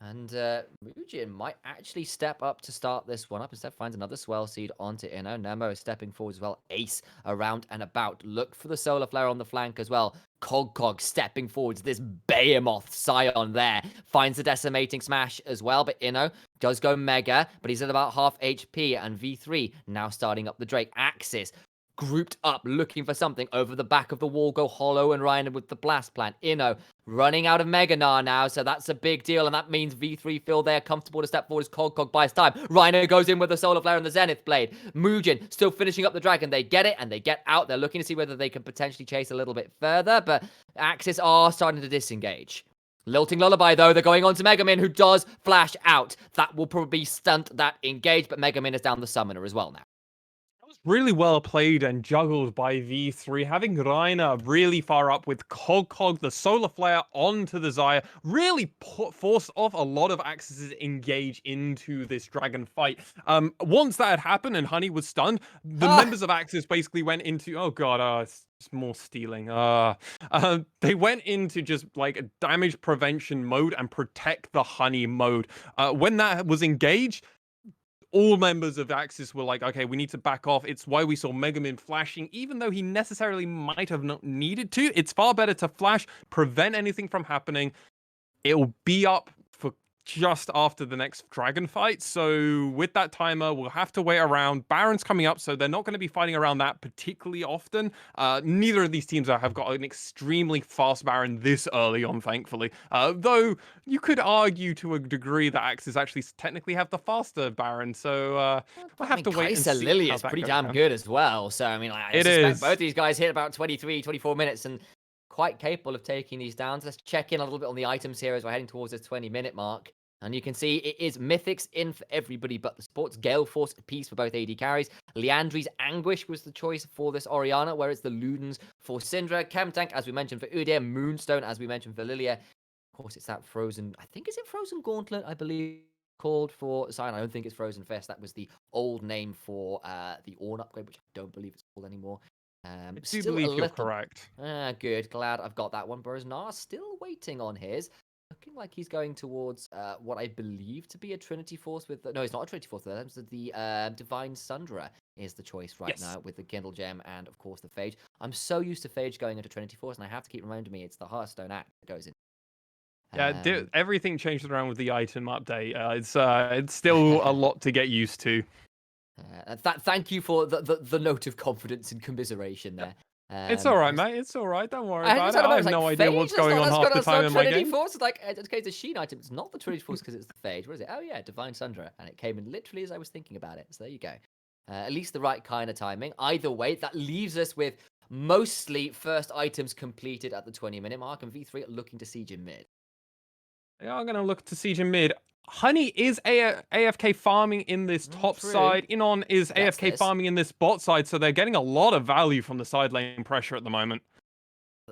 And Muujin might actually step up to start this one up. Instead, finds another Swell Seed onto Inno. Nemo is stepping forward as well. Ace around and about. Look for the Solar Flare on the flank as well. Cog stepping forwards. This Behemoth Scion there. Finds the Decimating Smash as well. But Inno does go Mega. But he's at about half HP. And V3 now starting up the Drake. AXIZ grouped up, looking for something. Over the back of the wall go Hollow and Reiner with the Blast Plant. Inno running out of Mega Gnar now, so that's a big deal, and that means V3 feel they're comfortable to step forward as Cog buys time. Reiner goes in with the Solar Flare and the Zenith Blade. Muujin still finishing up the Dragon. They get it, and they get out. They're looking to see whether they can potentially chase a little bit further, but AXIZ are starting to disengage. Lilting Lullaby, though, they're going on to Megamin, who does flash out. That will probably stunt that engage, but Megamin is down the Summoner as well now. Really well played and juggled by V3, having Reiner really far up with Cog, the Solar Flare onto the Xayah, really forced off a lot of AXIZ's engage into this dragon fight. Once that had happened and Honey was stunned, the members of AXIZ basically went into, oh god, it's more stealing. They went into just like a damage prevention mode and protect the Honey mode. When that was engaged, all members of AXIZ were like, okay, we need to back off. It's why we saw Megamin flashing, even though he necessarily might have not needed to. It's far better to flash, prevent anything from happening. It'll be up for just after the next dragon fight. So with that timer, we'll have to wait around. Baron's coming up, so they're not going to be fighting around that particularly often. Neither of these teams have got an extremely fast Baron this early on, thankfully. Though you could argue to a degree that AXIZ actually technically have the faster Baron. So we'll have to wait and see. Lilia is pretty damn good as well. So I mean, I suspect both these guys hit about 23, 24 minutes and quite capable of taking these downs. Let's check in a little bit on the items here as we're heading towards the 20-minute mark. And you can see it is Mythics in for everybody but the sports. Gale Force Peace for both AD carries. Liandry's Anguish was the choice for this Orianna, whereas the Ludens for Syndra. Chem Tank, as we mentioned, for Udyr. Moonstone, as we mentioned, for Lilia. Of course, it's that Frozen, I think, is it Frozen Gauntlet? I believe called for Sion. I don't think it's Frozen Fist. That was the old name for the Ornn upgrade, which I don't believe it's called anymore. I do Still a believe you're little. correct. Good. Glad I've got that one. Whereas Nar still waiting on his. Looking like he's going towards what I believe to be a Trinity Force with... No, it's not a Trinity Force. The Divine Sundra is the choice right now with the Kindle Gem and, of course, the Phage. I'm so used to Phage going into Trinity Force, and I have to keep reminding me it's the Hearthstone Act that goes in. Yeah, everything changed around with the item update. It's still a lot to get used to. Thank you for the note of confidence and commiseration there. It's all right, mate. It's all right. Don't worry about it. I have no idea what's going on half the time in my game. Force. It's like, it's a Sheen item. It's not the Trinity Force because it's the Phage. What is it? Oh, yeah, Divine Sundra. And it came in literally as I was thinking about it. So there you go. At least the right kind of timing. Either way, that leaves us with mostly first items completed at the 20-minute mark. And V3 looking to siege in mid. They are going to look to siege in mid. Honey is AFK farming in this top side. Inon is AFK farming in this bot side, so they're getting a lot of value from the side lane pressure at the moment.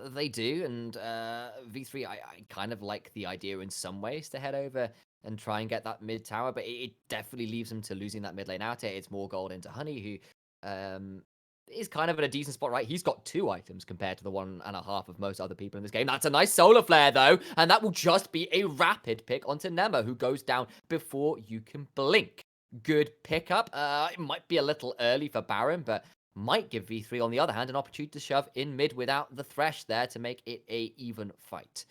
They do, and V3, I kind of like the idea in some ways to head over and try and get that mid tower, but it definitely leaves them to losing that mid lane out here. It's more gold into Honey, who is kind of in a decent spot, right? He's got 2 items compared to the 1.5 of most other people in this game. That's a nice solar flare, though, and that will just be a rapid pick onto Nemo, who goes down before you can blink. Good pickup. It might be a little early for Baron, but might give V3, on the other hand, an opportunity to shove in mid without the Thresh there to make it a even fight.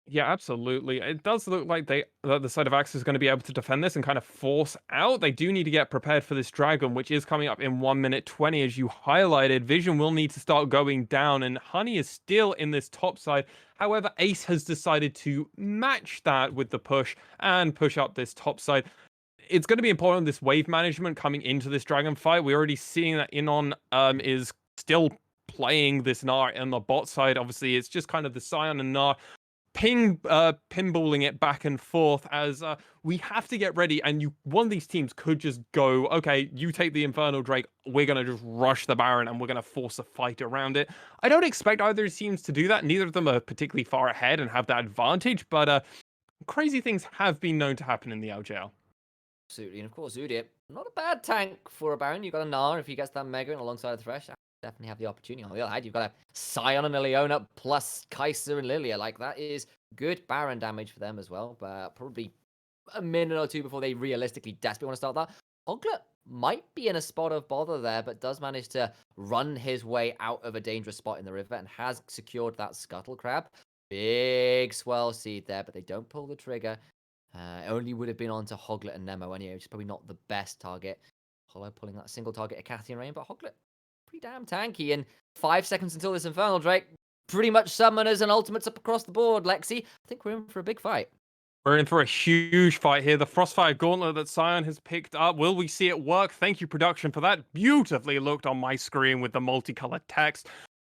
Yeah, absolutely. It does look like the side of AXIZ is going to be able to defend this and kind of force out. They do need to get prepared for this dragon, which is coming up in 1 minute 20, as you highlighted. Vision will need to start going down, and Honey is still in this top side. However, Ace has decided to match that with the push and push up this top side. It's going to be important, this wave management coming into this dragon fight. We're already seeing that Inon is still playing this Gnar on the bot side. Obviously, it's just kind of the Sion and Gnar pinballing it back and forth as we have to get ready, and one of these teams could just go, okay, you take the Infernal Drake, we're going to just rush the Baron and we're going to force a fight around it. I don't expect either teams to do that. Neither of them are particularly far ahead and have that advantage, but crazy things have been known to happen in the LJL. Absolutely, and of course, Udyr, not a bad tank for a Baron. You've got a Gnar if he gets that Mega in alongside the Thresh. Definitely have the opportunity. On the other hand, you've got a Sion and a Leona plus Kai'Sa and Lilia. Like, that is good Baron damage for them as well, but probably a minute or 2 before they realistically desperately want to start that. Hoglet might be in a spot of bother there, but does manage to run his way out of a dangerous spot in the river and has secured that Scuttle Crab. Big swell seed there, but they don't pull the trigger. It only would have been onto Hoglet and Nemo anyway, which is probably not the best target. Hollow pulling that single target at Cathian Rain, but Hoglet pretty damn tanky. And 5 seconds until this Infernal Drake, pretty much summoners and ultimates up across the board, Lexi. I think we're in for a big fight. We're in for a huge fight here. The Frostfire Gauntlet that Sion has picked up. Will we see it work? Thank you, production, for that. Beautifully looked on my screen with the multicolored text.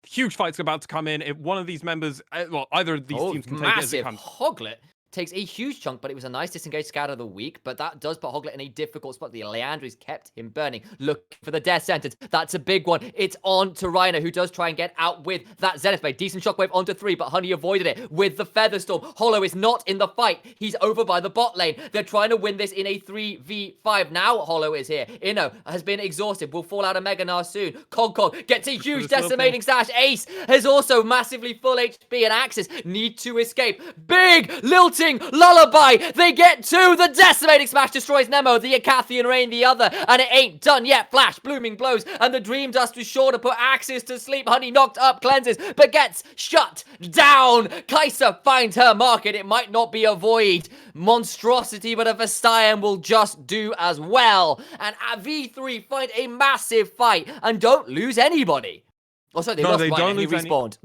Huge fight's about to come in. If one of these members, well, either of these teams can take it as it comes. Hoglet takes a huge chunk, but it was a nice disengage scatter of the week, but that does put Hoglet in a difficult spot. The Leandry's kept him burning. Look for the death sentence. That's a big one. It's on to Rhino, who does try and get out with that Zenith Blade. Decent shockwave onto 3, but Honey avoided it with the Featherstorm. Hollow is not in the fight. He's over by the bot lane. They're trying to win this in a 3v5. Now Hollow is here. Inno has been exhausted. Will fall out of Mega Gnar soon. Cog gets a huge decimating stash. Ace has also massively full HP, and AXIZ need to escape. Big lilting lullaby. They get 2. The decimating smash destroys Nemo. The Acathian Rain the other, and it ain't done yet. Flash, blooming blows, and the Dream Dust was sure to put AXIZ to sleep. Honey knocked up, cleanses, but gets shut down. Kai'Sa finds her market. It might not be a void monstrosity, but a Vestian will just do as well. And at V3 find a massive fight and don't lose anybody. Also, they lost Ryan and he respawned.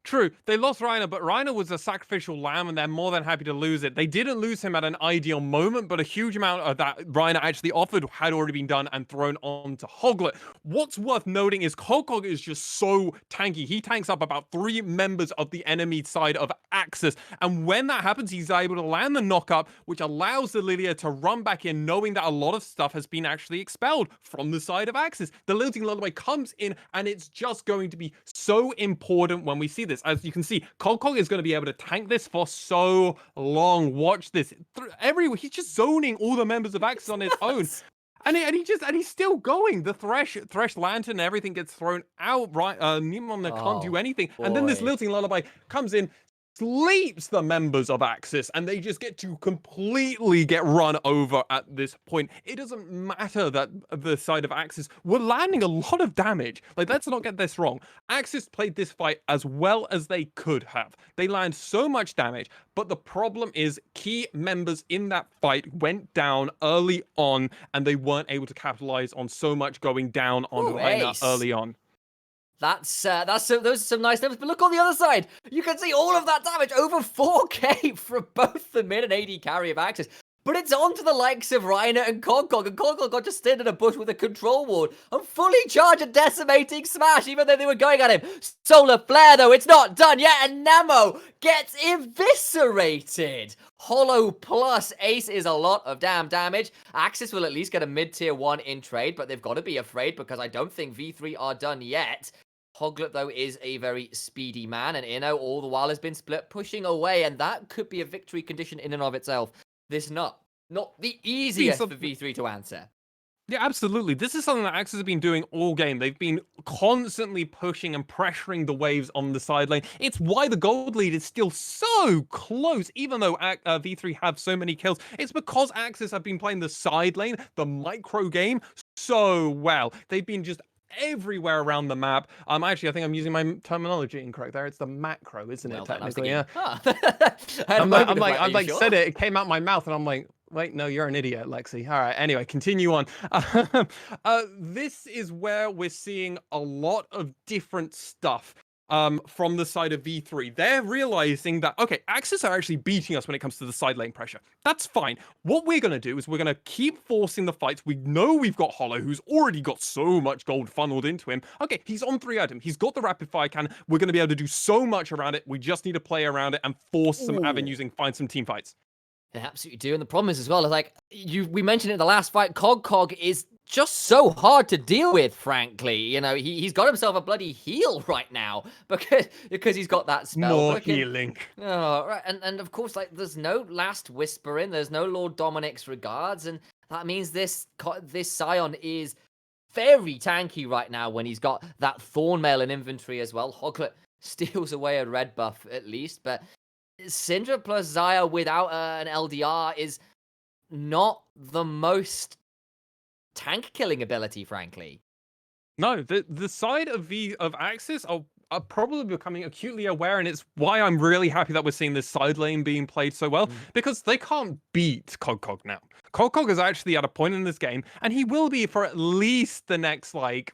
True, they lost Reiner, but Reiner was a sacrificial lamb, and they're more than happy to lose it. They didn't lose him at an ideal moment, but a huge amount of that Reiner actually offered had already been done and thrown onto Hoglet. What's worth noting is Cog is just so tanky. He tanks up about 3 members of the enemy side of AXIZ, and when that happens, he's able to land the knock-up, which allows the Lilia to run back in, knowing that a lot of stuff has been actually expelled from the side of AXIZ. The Lilting Lullaby comes in, and it's just going to be so important when we see this. this. As you can see, Kogkog is going to be able to tank this for so long. Watch this. He's just zoning all the members of AXIZ on his own. And he's still going. The Thresh Lantern, everything gets thrown out, right? Nimona can't do anything. Boy. And then this Lilting Lullaby comes in, sleeps the members of AXIZ, and they just get to completely get run over at this point. It doesn't matter that the side of AXIZ were landing a lot of damage. Like, let's not get this wrong. AXIZ played this fight as well as they could have. They land so much damage, but the problem is key members in that fight went down early on, and they weren't able to capitalize on so much going down on Reina early on. Those are some nice numbers, but look on the other side. You can see all of that damage, over 4k from both the mid and AD carry of AXIZ. But it's on to the likes of Reina and Kogkog, and Kogkog got to stand in a bush with a control ward and fully charge a decimating smash, even though they were going at him. Solar Flare, though, it's not done yet, and Nemo gets eviscerated. Hollow plus Ace is a lot of damn damage. AXIZ will at least get a mid-tier 1 in trade, but they've got to be afraid because I don't think V3 are done yet. Hoglet, though, is a very speedy man, and Inno all the while has been split, pushing away, and that could be a victory condition in and of itself. This not the easiest for V3 to answer. Yeah, absolutely. This is something that AXIZ have been doing all game. They've been constantly pushing and pressuring the waves on the side lane. It's why the gold lead is still so close, even though V3 have so many kills. It's because AXIZ have been playing the side lane, the micro game, so well. They've been just everywhere around the map. Actually, I think I'm using my terminology incorrect there. It's the macro, isn't it? Technically, yeah. I'm like, sure? said it. It came out my mouth, and I'm like, wait, no, you're an idiot, Lexi. All right. Anyway, continue on. This is where we're seeing a lot of different stuff. From the side of V3, they're realizing that, okay, AXIZ are actually beating us when it comes to the side lane pressure. That's fine. What we're going to do is we're going to keep forcing the fights. We know we've got Hollow, who's already got so much gold funneled into him. Okay, he's on 3 items. He's got the rapid fire cannon. We're going to be able to do so much around it. We just need to play around it and force some avenues and find some team fights. They absolutely do. And the problem is as well, like we mentioned in the last fight, Kogkog is just so hard to deal with, frankly. You know, he's got himself a bloody heal right now because he's got that spell. More healing. Oh, right. And of course, like, there's no last whispering, there's no Lord Dominic's regards, and that means this Scion is very tanky right now when he's got that Thornmail in inventory as well. Hoglet steals away a red buff at least, but Syndra plus Xayah without an LDR is not the most tank killing ability, frankly. No, the side of AXIZ are probably becoming acutely aware, and it's why I'm really happy that we're seeing this side lane being played so well, because they can't beat Kogkog now. Kogkog is actually at a point in this game, and he will be for at least the next, like,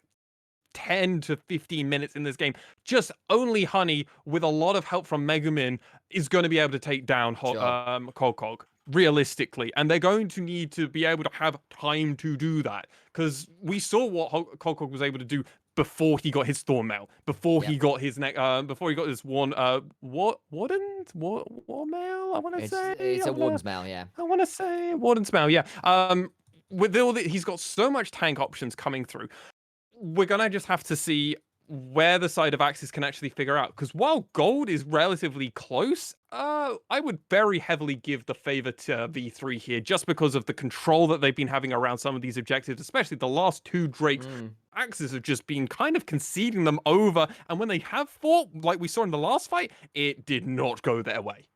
10 to 15 minutes in this game. Just only Honey, with a lot of help from Megumin, is going to be able to take down Kogkog, realistically. And they're going to need to be able to have time to do that, because we saw what Kogkog was able to do before he got his Thornmail, before he got his before he got this one Warden's Mail. I want to say it's a Warden's Mail, yeah. I want to say Warden's Mail, yeah. With all that, he's got so much tank options coming through. We're gonna just have to see where the side of AXIZ can actually figure out, because while gold is relatively close, I would very heavily give the favor to V3 here, just because of the control that they've been having around some of these objectives, especially the last 2 Drakes. AXIZ have just been kind of conceding them over, and when they have fought, like we saw in the last fight, it did not go their way.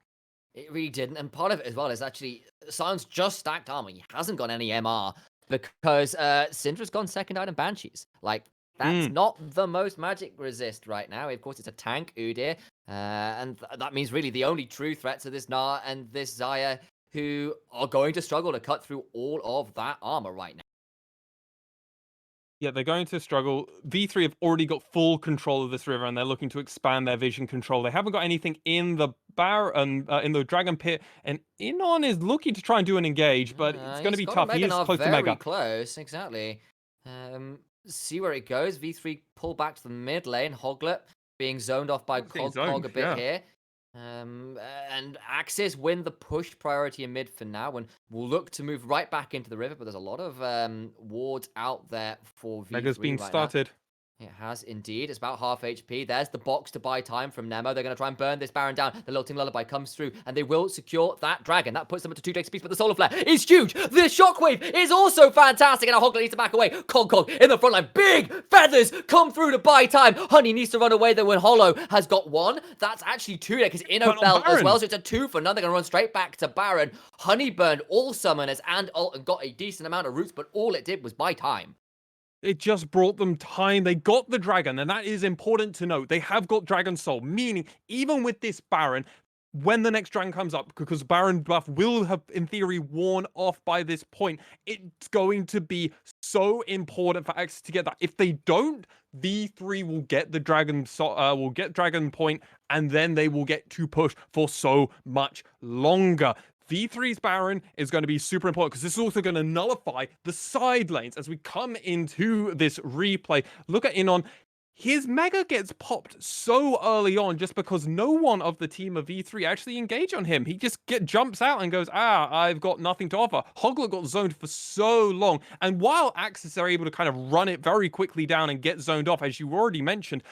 It really didn't, and part of it as well is actually Sion's just stacked armor. He hasn't got any MR because Syndra's gone second item Banshees. Like, that's not the most magic resist right now. Of course, it's a tank, Udyr, and that means really the only true threats are this Gnar and this Xayah, who are going to struggle to cut through all of that armor right now. Yeah, they're going to struggle. V3 have already got full control of this river, and they're looking to expand their vision control. They haven't got anything in the in the Dragon Pit, and Inon is looking to try and do an engage, but it's going to be tough. He is close to Mega. Very close, exactly. See where it goes. V3 pull back to the mid lane. Hoglet being zoned off by Kogkog a bit here. And AXIZ win the push priority in mid for now, and we'll look to move right back into the river, but there's a lot of wards out there for V3 Mega's being started. It has indeed. It's about half HP. There's the box to buy time from Nemo. They're going to try and burn this Baron down. The Lilting Lullaby comes through, and they will secure that dragon. That puts them up to 2 decks apiece, but the Solar Flare is huge. The Shockwave is also fantastic, and Hoglet needs to back away. Cog in the front line. Big feathers come through to buy time. Honey needs to run away, though, when Hollow has got 1. That's actually 2 there, because Inno fell as well, so it's a 2 for none. They're going to run straight back to Baron. Honey burned all summoners and ult and got a decent amount of roots, but all it did was buy time. It just brought them time. They got the dragon, and that is important to note. They have got Dragon Soul, meaning even with this Baron, when the next dragon comes up, because Baron buff will have, in theory, worn off by this point, it's going to be so important for AXIZ to get that. If they don't, V3 will get the will get Dragon Point, and then they will get to push for so much longer. V3's Baron is going to be super important because this is also going to nullify the side lanes as we come into this replay. Look at Inon. His Mega gets popped so early on just because no one of the team of V3 actually engage on him. He just jumps out and goes, I've got nothing to offer. Hoglet got zoned for so long. And while AXIZ are able to kind of run it very quickly down and get zoned off, as you already mentioned,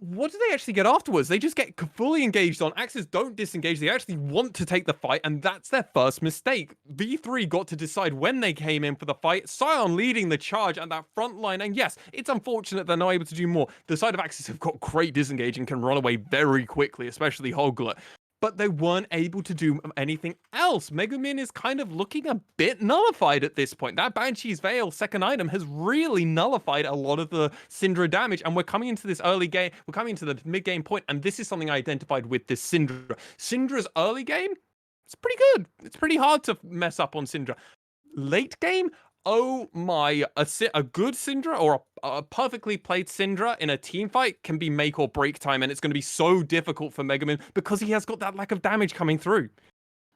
what do they actually get afterwards? They just get fully engaged on. AXIZ don't disengage. They actually want to take the fight, and that's their first mistake. V3 got to decide when they came in for the fight. Sion leading the charge at that front line, and yes, it's unfortunate they're not able to do more. The side of AXIZ have got great disengage and can run away very quickly, especially Hoglet. But they weren't able to do anything else. Megumin is kind of looking a bit nullified at this point. That Banshee's Veil second item has really nullified a lot of the Syndra damage, and we're coming into this early game, we're coming into the mid-game point, and this is something I identified with this Syndra. Syndra's early game, it's pretty good. It's pretty hard to mess up on Syndra. Late game, oh my, a good Syndra or a perfectly played Syndra in a team fight can be make or break time, and it's going to be so difficult for Megumin because he has got that lack of damage coming through.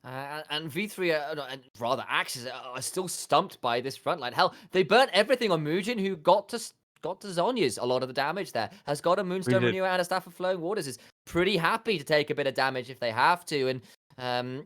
And V3, and rather AXIZ, are still stumped by this front line. Hell, they burnt everything on Muujin, who got to Zhonya's a lot of the damage there. Has got a Moonstone Renewer and a Staff of Flowing Waters. Is pretty happy to take a bit of damage if they have to. And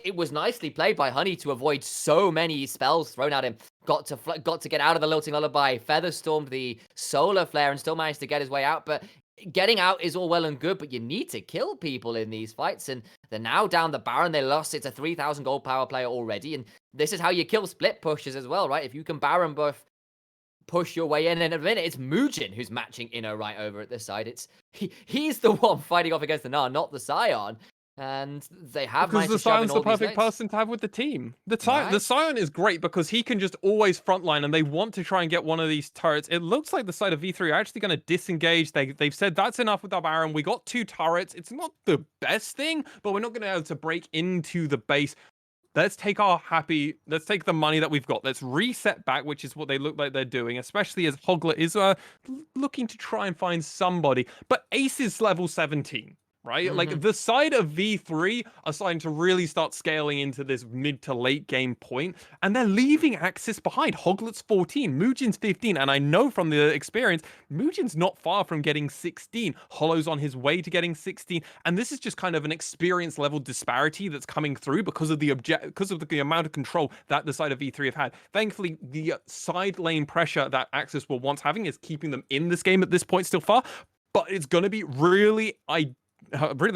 it was nicely played by Honey to avoid so many spells thrown at him. Got to get out of the Lilting Lullaby, Feather Stormed the Solar Flare, and still managed to get his way out. But getting out is all well and good, but you need to kill people in these fights. And they're now down the Baron. They lost. It's a 3,000 gold power player already. And this is how you kill split pushes as well, right? If you can Baron buff, push your way in a minute, it's Muujin who's matching Inno right over at this side. He's the one fighting off against the Gnar, not the Sion. And they have because the Sion's the perfect person to have with the team. The Sion is great because he can just always frontline, and they want to try and get one of these turrets. It looks like the side of V3 are actually going to disengage. They've said that's enough with our Baron. We got 2 turrets. It's not the best thing, but we're not going to be able to break into the base. Let's take the money that we've got. Let's reset back, which is what they look like they're doing, especially as Hoglet is looking to try and find somebody. But Ace is level 17. Right? Like, the side of V3 are starting to really start scaling into this mid to late game point, and they're leaving AXIZ behind. Hoglet's 14, Muujin's 15, and I know from the experience, Muujin's not far from getting 16. Hollow's on his way to getting 16, and this is just kind of an experience level disparity that's coming through because of the amount of control that the side of V3 have had. Thankfully, the side lane pressure that AXIZ were once having is keeping them in this game at this point still far, but it's going to be really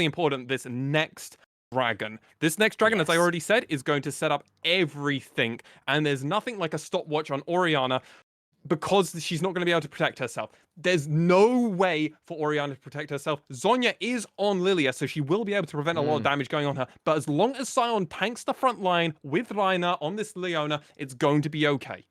important this next dragon. This next dragon, as I already said, is going to set up everything, and there's nothing like a stopwatch on Orianna because she's not going to be able to protect herself. There's no way for Orianna to protect herself. Zhonya is on Lilia, so she will be able to prevent a lot of damage going on her, but as long as Sion tanks the front line with Reina on this Leona, it's going to be okay.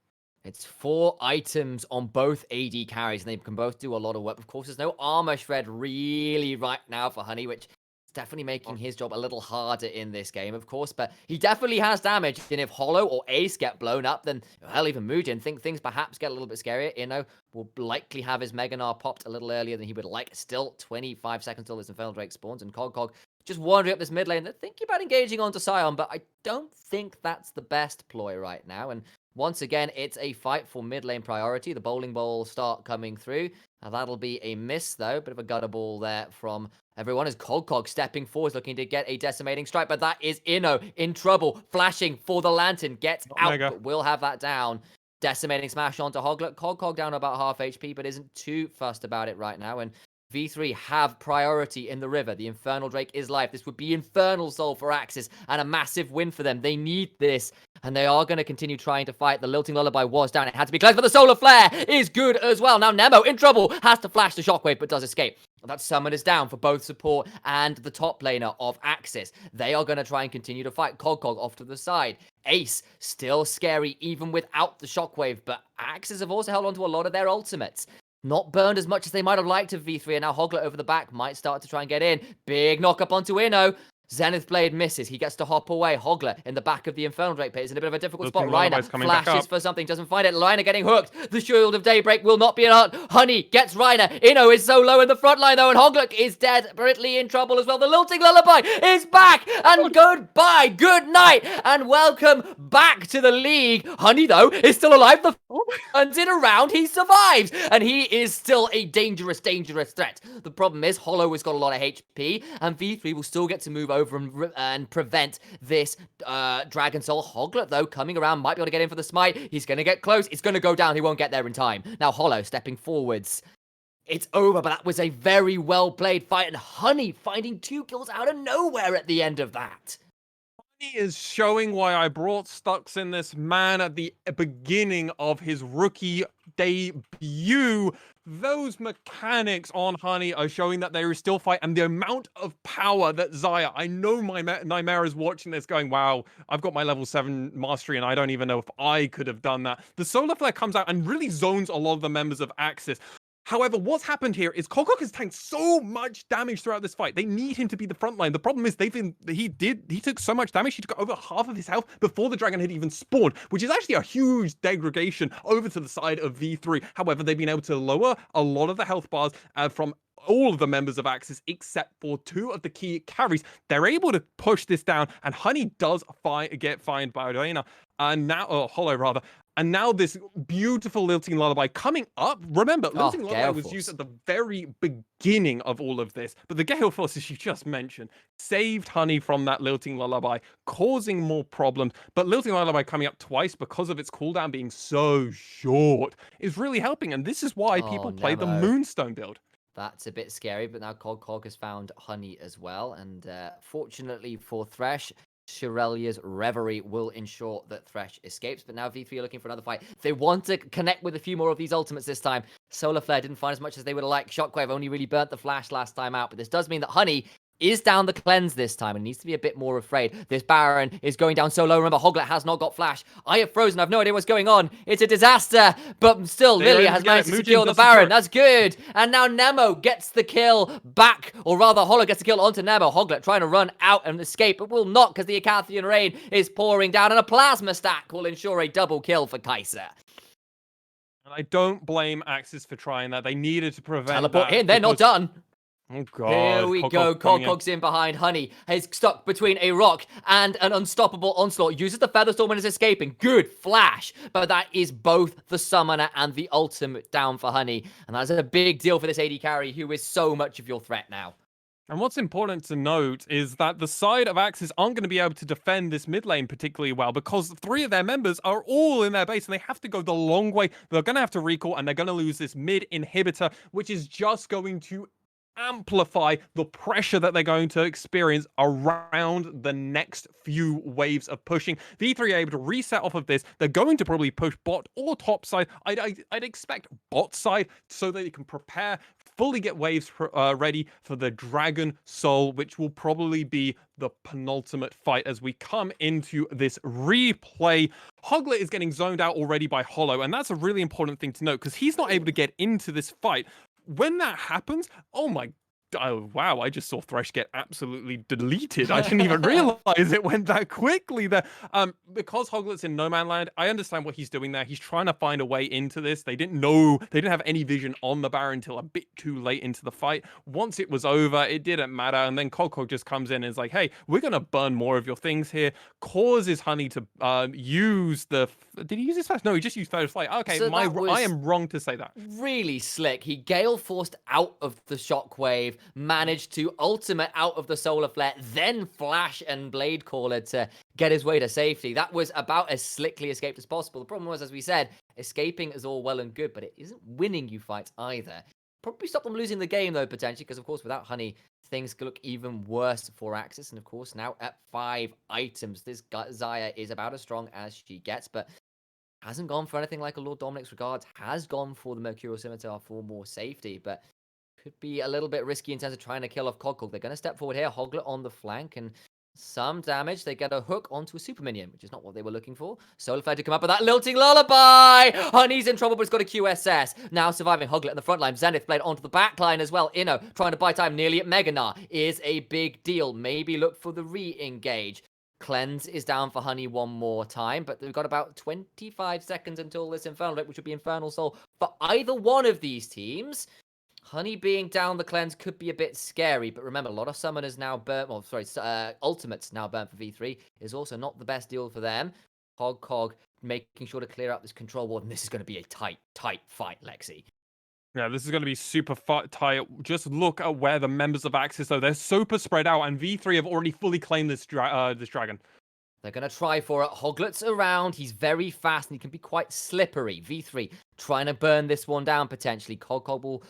It's 4 items on both AD carries, and they can both do a lot of work. Of course, there's no armor shred really right now for Honey, which is definitely making his job a little harder in this game, of course. But he definitely has damage, and if Hollow or Ace get blown up, then, hell, even Muujin, think things perhaps get a little bit scarier. Inno will likely have his Mega Gnar popped a little earlier than he would like. Still 25 seconds till this Infernal Drake spawns, and Cog just wandering up this mid lane. They're thinking about engaging onto Sion, but I don't think that's the best ploy right now. And once again, it's a fight for mid lane priority. The bowling ball start coming through. Now, that'll be a miss, though. Bit of a gutter ball there from everyone as Cog stepping forward, looking to get a decimating strike. But that is Inno in trouble, flashing for the lantern. Gets out, but will have that down. Decimating smash onto Hoglet. Cog down about half HP, but isn't too fussed about it right now. And V3 have priority in the river. The Infernal Drake is live. This would be Infernal Soul for AXIZ and a massive win for them. They need this, and they are going to continue trying to fight. The Lilting Lullaby was down. It had to be cleansed, but the Solar Flare is good as well. Now Nemo in trouble. Has to flash the Shockwave, but does escape. That summon is down for both support and the top laner of AXIZ. They are going to try and continue to fight. Cog off to the side. Ace, still scary even without the Shockwave, but AXIZ have also held on to a lot of their ultimates. Not burned as much as they might have liked of V3, and now Hoglet over the back might start to try and get in. Big knock up onto Inno. Zenith Blade misses. He gets to hop away. Hoglet in the back of the Infernal Drake pit is in a bit of a difficult spot. Reiner flashes for something, doesn't find it. Reiner getting hooked. The Shield of Daybreak will not be enough. Honey gets Reiner. Inno is so low in the front line though, and Hoglet is dead. Brittly in trouble as well. The Lilting Lullaby is back, and goodbye, good night, and welcome back to the league. Honey though is still alive. The turns it around. He survives, and he is still a dangerous threat. The problem is Hollow has got a lot of HP, and V3 will still get to move over and prevent this Dragon Soul. Hoglet, though, coming around, might be able to get in for the smite. He's going to get close. It's going to go down. He won't get there in time. Now, Hollow stepping forwards. It's over, but that was a very well-played fight, and Honey finding 2 kills out of nowhere at the end of that. He is showing why I brought Stux in this man at the beginning of his rookie debut. Those mechanics on Honey are showing that there is still fight, and the amount of power that Zaya, I know my Nightmare is watching this going, wow, I've got my level 7 mastery and I don't even know if I could have done that. The Solar Flare comes out and really zones a lot of the members of AXIZ. However, what's happened here is Cog has tanked so much damage throughout this fight. They need him to be the front line. The problem is he took so much damage. He took over half of his health before the dragon had even spawned, which is actually a huge degradation over to the side of V3. However, they've been able to lower a lot of the health bars from all of the members of AXIZ except for 2 of the key carries. They're able to push this down, and Honey does get fined by Reina, and now Hollow rather. And now this beautiful Lilting Lullaby coming up. Remember, Lilting Lullaby was used at the very beginning of all of this. But the Gale Force, as you just mentioned, saved Honey from that Lilting Lullaby, causing more problems. But Lilting Lullaby coming up twice because of its cooldown being so short is really helping. And this is why people play the Moonstone build. That's a bit scary, but now Cog has found Honey as well. And fortunately for Thresh, Shirelia's Reverie will ensure that Thresh escapes, but now V3 are looking for another fight. They want to connect with a few more of these ultimates this time. Solar Flare didn't find as much as they would have liked. Shockwave only really burnt the flash last time out, but this does mean that Honey is down the cleanse this time and needs to be a bit more afraid. This Baron is going down so low. Remember, Hoglet has not got flash. I have frozen. I have no idea what's going on. It's a disaster, but still, Lilia has managed to secure the Baron. That's good. And now Nemo gets the kill back, or rather, Hollow gets the kill onto Nemo. Hoglet trying to run out and escape, but will not because the Acathian Rain is pouring down, and a Plasma Stack will ensure a double kill for Kai'Sa. And I don't blame AXIZ for trying that. They needed to prevent Teleport in. They're not done. Oh god. Here we go. Cog's in behind. Honey is stuck between a rock and an unstoppable onslaught. Uses the Featherstorm and is escaping. Good flash. But that is both the summoner and the ultimate down for Honey. And that's a big deal for this AD carry, who is so much of your threat now. And what's important to note is that the side of AXIZ aren't going to be able to defend this mid lane particularly well because 3 of their members are all in their base and they have to go the long way. They're going to have to recall and they're going to lose this mid inhibitor, which is just going to amplify the pressure that they're going to experience around the next few waves of pushing. V3 are able to reset off of this. They're going to probably push bot or top side. I'd expect bot side so that they can prepare, fully get waves ready for the Dragon Soul, which will probably be the penultimate fight as we come into this replay. Hoglet is getting zoned out already by Hollow, and that's a really important thing to note because he's not able to get into this fight. When that happens, oh wow, I just saw Thresh get absolutely deleted. I didn't even realize it went that quickly there. Because Hoglet's in no man land, I understand what he's doing there. He's trying to find a way into this. They didn't have any vision on the Baron until a bit too late into the fight. Once it was over, it didn't matter. And then Cog just comes in and is like, hey, we're going to burn more of your things here. Causes Honey to use the... Did he use his flash? No, he just used First Flight. Okay, so I am wrong to say that. Really slick. He Gale Forced out of the Shockwave, managed to ultimate out of the solar flare, then flash and blade caller to get his way to safety. That was about as slickly escaped as possible. The problem was, as we said, escaping is all well and good, but it isn't winning you fights either. Probably stop them losing the game, though, potentially, because, of course, without Honey, things could look even worse for AXIZ. And, of course, now at 5 items, this Xayah is about as strong as she gets, but hasn't gone for anything like a Lord Dominic's Regards, has gone for the Mercurial Scimitar for more safety, but could be a little bit risky in terms of trying to kill off Cogcog. They're going to step forward here, Hoglet on the flank, and some damage. They get a hook onto a super minion, which is not what they were looking for. Solar Flare to come up with that lilting lullaby. Honey's in trouble, but it's got a QSS. Now surviving Hoglet in the front line. Zenith Blade onto the back line as well. Inno trying to buy time nearly at Meganar is a big deal. Maybe look for the re-engage. Cleanse is down for Honey one more time, but we've got about 25 seconds until this Infernal Rip, which would be Infernal Soul for either one of these teams. Honey being down the cleanse could be a bit scary, but remember, a lot of summoners now burnt, well, sorry, ultimates now burnt for V3 is also not the best deal for them. Cog making sure to clear out this control ward, and this is going to be a tight fight, Lexi. Yeah, this is going to be super tight. Just look at where the members of AXIZ, though. They're super spread out, and V3 have already fully claimed this dragon. They're going to try for it. Hoglet's around. He's very fast, and he can be quite slippery. V3 trying to burn this one down, potentially. Cog will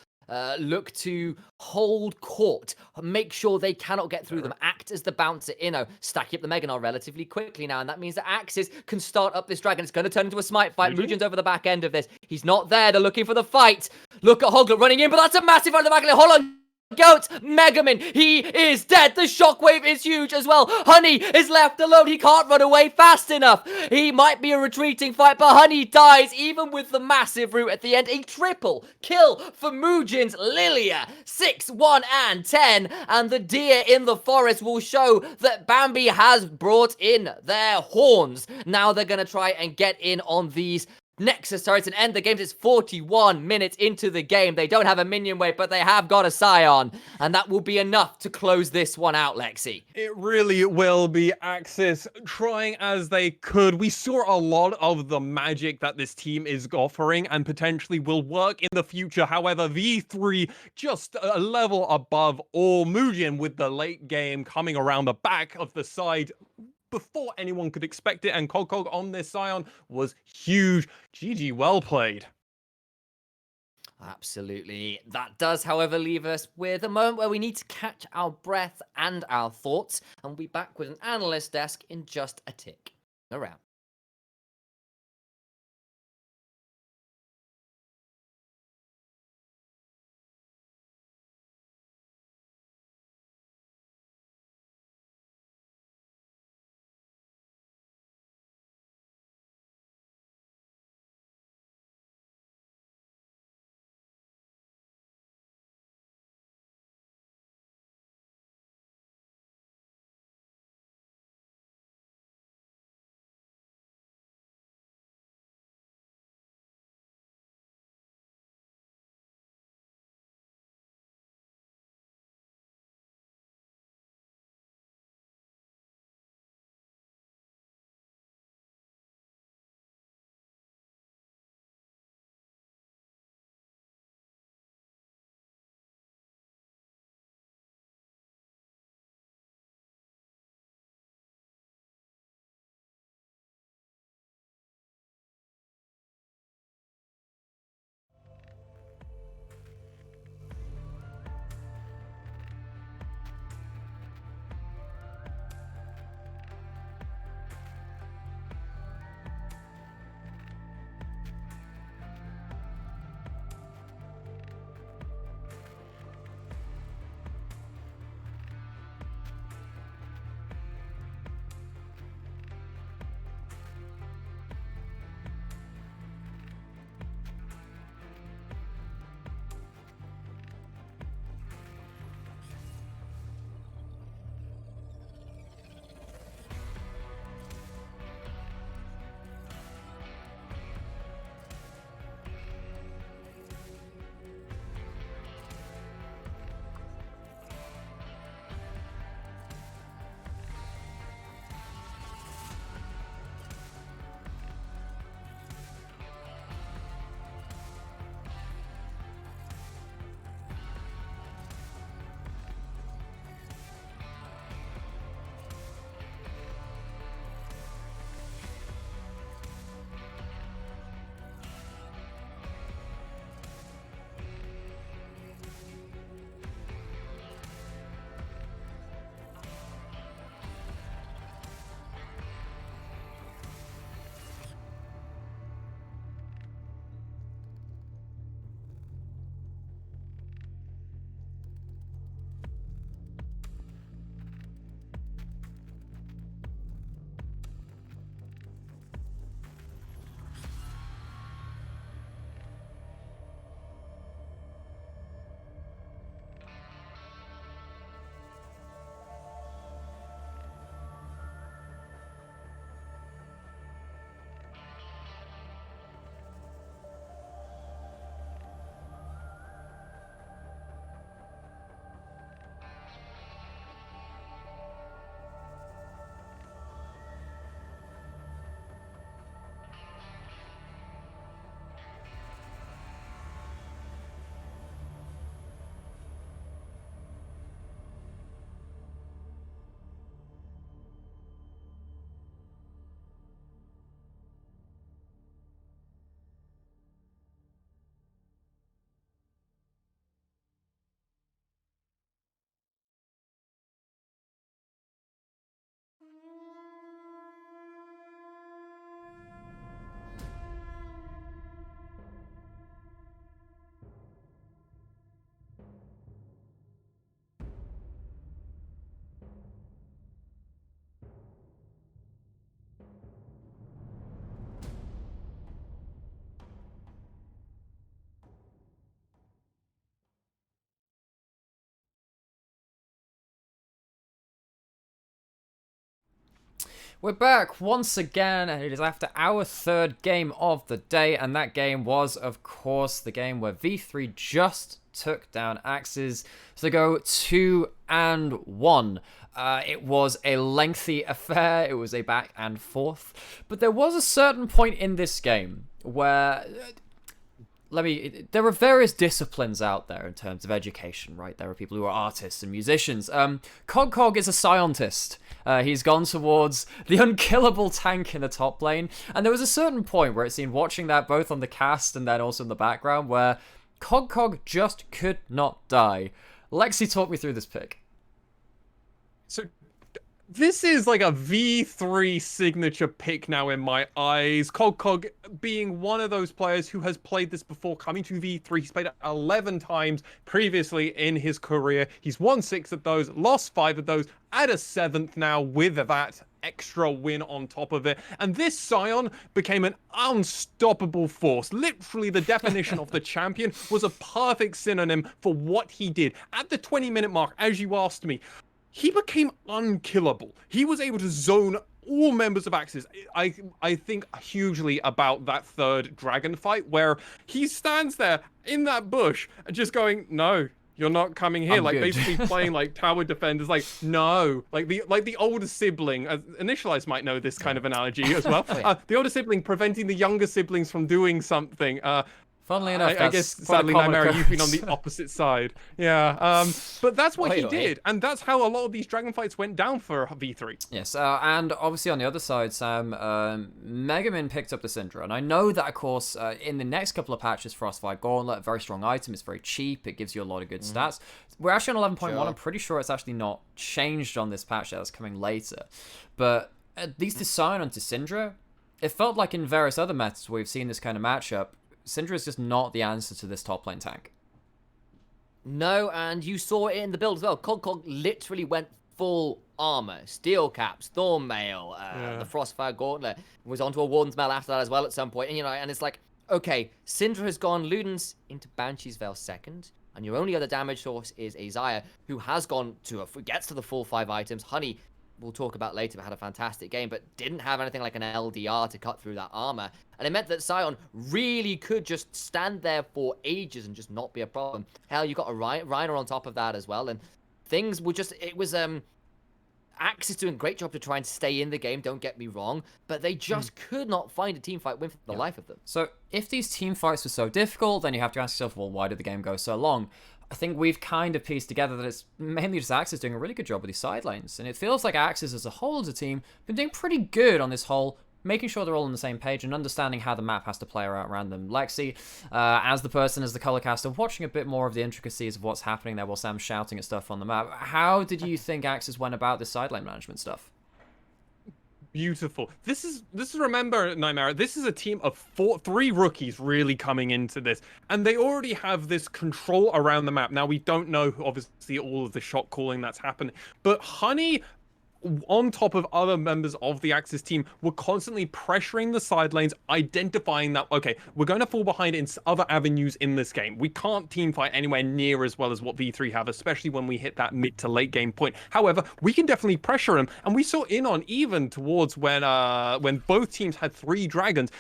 look to hold court, make sure they cannot get through them, act as the bouncer, stacking up the Meganar relatively quickly now, and that means that AXIZ can start up this dragon. It's going to turn into a smite fight. Mugen's over the back end of this. He's not there. They're looking for the fight. Look at Hoglet running in, but that's a massive fight at the back. Hold on. Goat, Megaman, he is dead. The shockwave is huge as well. Honey is left alone. He can't run away fast enough. He might be a retreating fight, but Honey dies even with the massive root at the end. A triple kill for Mugen's Lilia. 6, 1, and 10. And the deer in the forest will show that Bambi has brought in their horns. Now they're going to try and get in on these Nexus turrets and end the game. It's 41 minutes into the game. They don't have a minion wave, but they have got a Scion. And that will be enough to close this one out, Lexi. It really will be. AXIZ trying as they could. We saw a lot of the magic that this team is offering and potentially will work in the future. However, V3 just a level above all. Mugen with the late game coming around the back of the side before anyone could expect it, and Cog on this Scion was huge. GG, well played. Absolutely. That does, however, leave us with a moment where we need to catch our breath and our thoughts, and we'll be back with an analyst desk in just a tick. Around. We're back once again, and it is after our third game of the day, and that game was, of course, the game where V3 just took down AXIZ to go 2-1. It was a lengthy affair, it was a back and forth, but there was a certain point in this game where... there are various disciplines out there in terms of education, right? There are people who are artists and musicians. Cog is a scientist. He's gone towards the unkillable tank in the top lane. And there was a certain point where it seemed, watching that both on the cast and then also in the background, where Cog just could not die. Lexi, talk me through this pick. So this is like a V3 signature pick now in my eyes. Cog being one of those players who has played this before, coming to V3. He's played it 11 times previously in his career. He's won 6 of those, lost 5 of those, at a 7th now with that extra win on top of it. And this Scion became an unstoppable force. Literally the definition of the champion, was a perfect synonym for what he did. At the 20-minute mark, as you asked me, he became unkillable. He was able to zone all members of AXIZ. I think hugely about that third dragon fight where he stands there in that bush and just going, no, you're not coming here. I'm like good. basically playing like tower defenders, like, no. Like the older sibling, Initialize might know this kind of analogy as well. The older sibling preventing the younger siblings from doing something. Funnily enough, I guess sadly, Nightmare, you've been on the opposite side. Yeah, but that's what he did, and that's how a lot of these dragon fights went down for V3. Yes, and obviously on the other side, Sam, Megamin picked up the Syndra, and I know that, of course, in the next couple of patches, Frostfire Gauntlet, a very strong item, it's very cheap, it gives you a lot of good stats. We're actually on 11.1, I'm pretty sure it's actually not changed on this patch, that's coming later. But at least the Scion onto Syndra, it felt like in various other metas where we've seen this kind of matchup, Syndra is just not the answer to this top lane tank. No, and you saw it in the build as well. Cog literally went full armor. Steel caps, thorn mail, the Frostfire Gauntlet. Was onto a Warden's Mail after that as well at some point. And, you know, and it's like, okay, Syndra has gone Ludens into Banshee's Veil second. And your only other damage source is Azaya, who has gone to gets to the full 5 items. Honey, we'll talk about later, but had a fantastic game, but didn't have anything like an LDR to cut through that armor. And it meant that Scion really could just stand there for ages and just not be a problem. Hell, you got a Reiner on top of that as well, and things were just, it was, AXIZ doing a great job to try and stay in the game, don't get me wrong, but they just could not find a team fight win for the life of them. So if these team fights were so difficult, then you have to ask yourself, well, why did the game go so long? I think we've kind of pieced together that it's mainly just AXIZ doing a really good job with these side lanes. And it feels like AXIZ as a whole as a team been doing pretty good on this whole, making sure they're all on the same page and understanding how the map has to play out around them. Lexi, as the person, as the color caster, watching a bit more of the intricacies of what's happening there while Sam's shouting at stuff on the map. How did you think AXIZ went about this side lane management stuff? Beautiful. This is remember, Nightmare, this is a team of 3 rookies really coming into this, and they already have this control around the map. Now, we don't know, obviously, all of the shot calling that's happening, but Honey, on top of other members of the AXIZ team, were constantly pressuring the side lanes, identifying that, okay, we're going to fall behind in other avenues in this game. We can't team fight anywhere near as well as what V3 have, especially when we hit that mid to late game point. However, we can definitely pressure them, and we saw in on even towards when both teams had 3 dragons,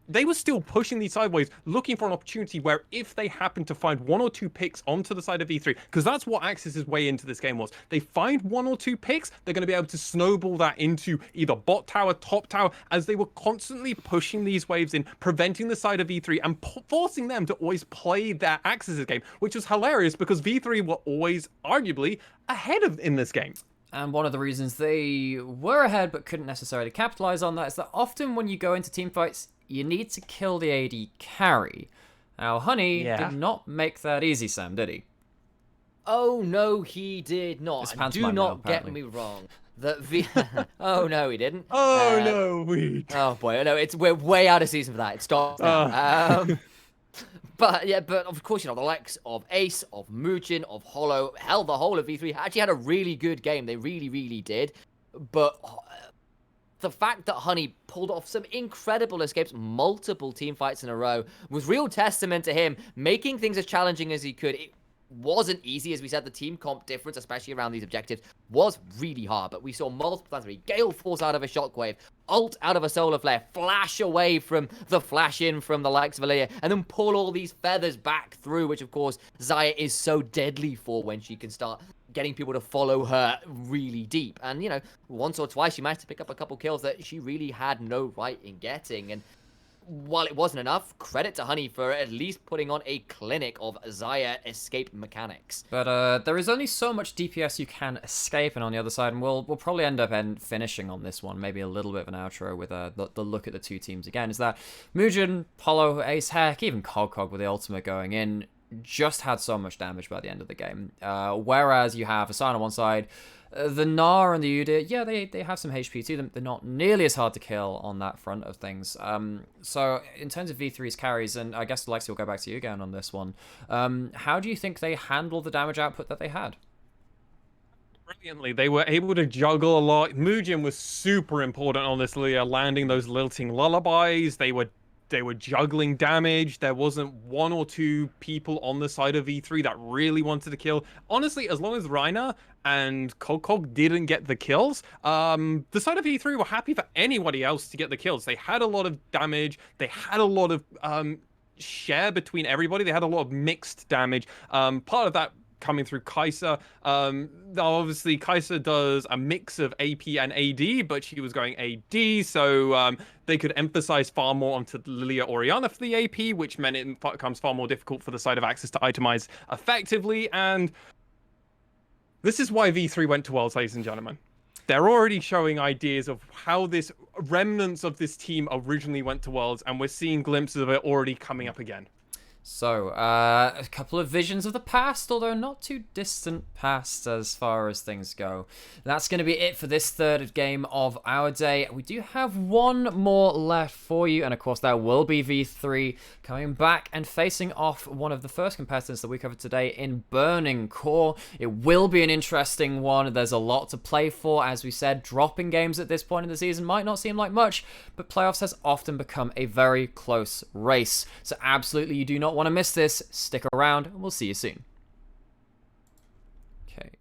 they were still pushing these sideways, looking for an opportunity where if they happen to find 1 or 2 picks onto the side of V3, because that's what AXIZ's way into this game was. They find 1 or 2 picks, they're going to be able to snowball that into either bot tower, top tower, as they were constantly pushing these waves in, preventing the side of V3 and forcing them to always play their AXIZ game, which was hilarious because V3 were always arguably ahead in this game. And one of the reasons they were ahead but couldn't necessarily capitalize on that is that often when you go into team fights, you need to kill the AD carry. Now, Honey did not make that easy, Sam, did he? Oh, no, he did not. It's And pantomime do now, not get apparently. me wrong. Oh no, he didn't. Oh no, we. Oh boy, no, we're way out of season for that. It stops now. But yeah, but of course, the likes of Ace, of Mugen, of Hollow, hell, the whole of V3 actually had a really good game. They really, really did. But the fact that Honey pulled off some incredible escapes, multiple team fights in a row, was real testament to him making things as challenging as he could. It wasn't easy, as we said. The team comp difference, especially around these objectives, was really hard. But we saw multiple times where he Gale Force out of a Shockwave, ult out of a Solar Flare, flash away from the flash in from the likes of Aaliyah, and then pull all these feathers back through, which of course Xayah is so deadly for when she can start getting people to follow her really deep. And, once or twice she managed to pick up a couple kills that she really had no right in getting. And while it wasn't enough, credit to Honey for at least putting on a clinic of Xayah escape mechanics. But there is only so much DPS you can escape, and on the other side, and we'll probably end up finishing on this one, maybe a little bit of an outro with the look at the two teams again, is that Mugen, Hollow, Ace, heck, even Cog with the ultimate going in, just had so much damage by the end of the game. Whereas you have Asana on one side, the Gnar and the Udyr, yeah, they have some HP to them. They're not nearly as hard to kill on that front of things. So in terms of V3's carries, and I guess Lexi will go back to you again on this one, how do you think they handled the damage output that they had? Brilliantly. They were able to juggle a lot. Mugen was super important on this Leah, landing those lilting lullabies. They were juggling damage. There wasn't one or two people on the side of V3 that really wanted to kill. Honestly, as long as Reina and Cog didn't get the kills, the side of V3 were happy for anybody else to get the kills. They had a lot of damage. They had a lot of share between everybody. They had a lot of mixed damage. Part of that coming through Kai'Sa. Obviously, Kai'Sa does a mix of AP and AD, but she was going AD, so they could emphasize far more onto Lilia Orianna for the AP, which meant it becomes far more difficult for the side of AXIZ to itemize effectively, and this is why V3 went to Worlds, ladies and gentlemen. They're already showing ideas of how this remnants of this team originally went to Worlds, and we're seeing glimpses of it already coming up again. So, a couple of visions of the past, although not too distant past as far as things go. That's going to be it for this third game of our day. We do have one more left for you, and of course that will be V3 coming back and facing off one of the first competitors that we covered today in Burning Core. It will be an interesting one. There's a lot to play for. As we said, dropping games at this point in the season might not seem like much, but playoffs has often become a very close race. So absolutely, you do not want to miss this. Stick around, and we'll see you soon.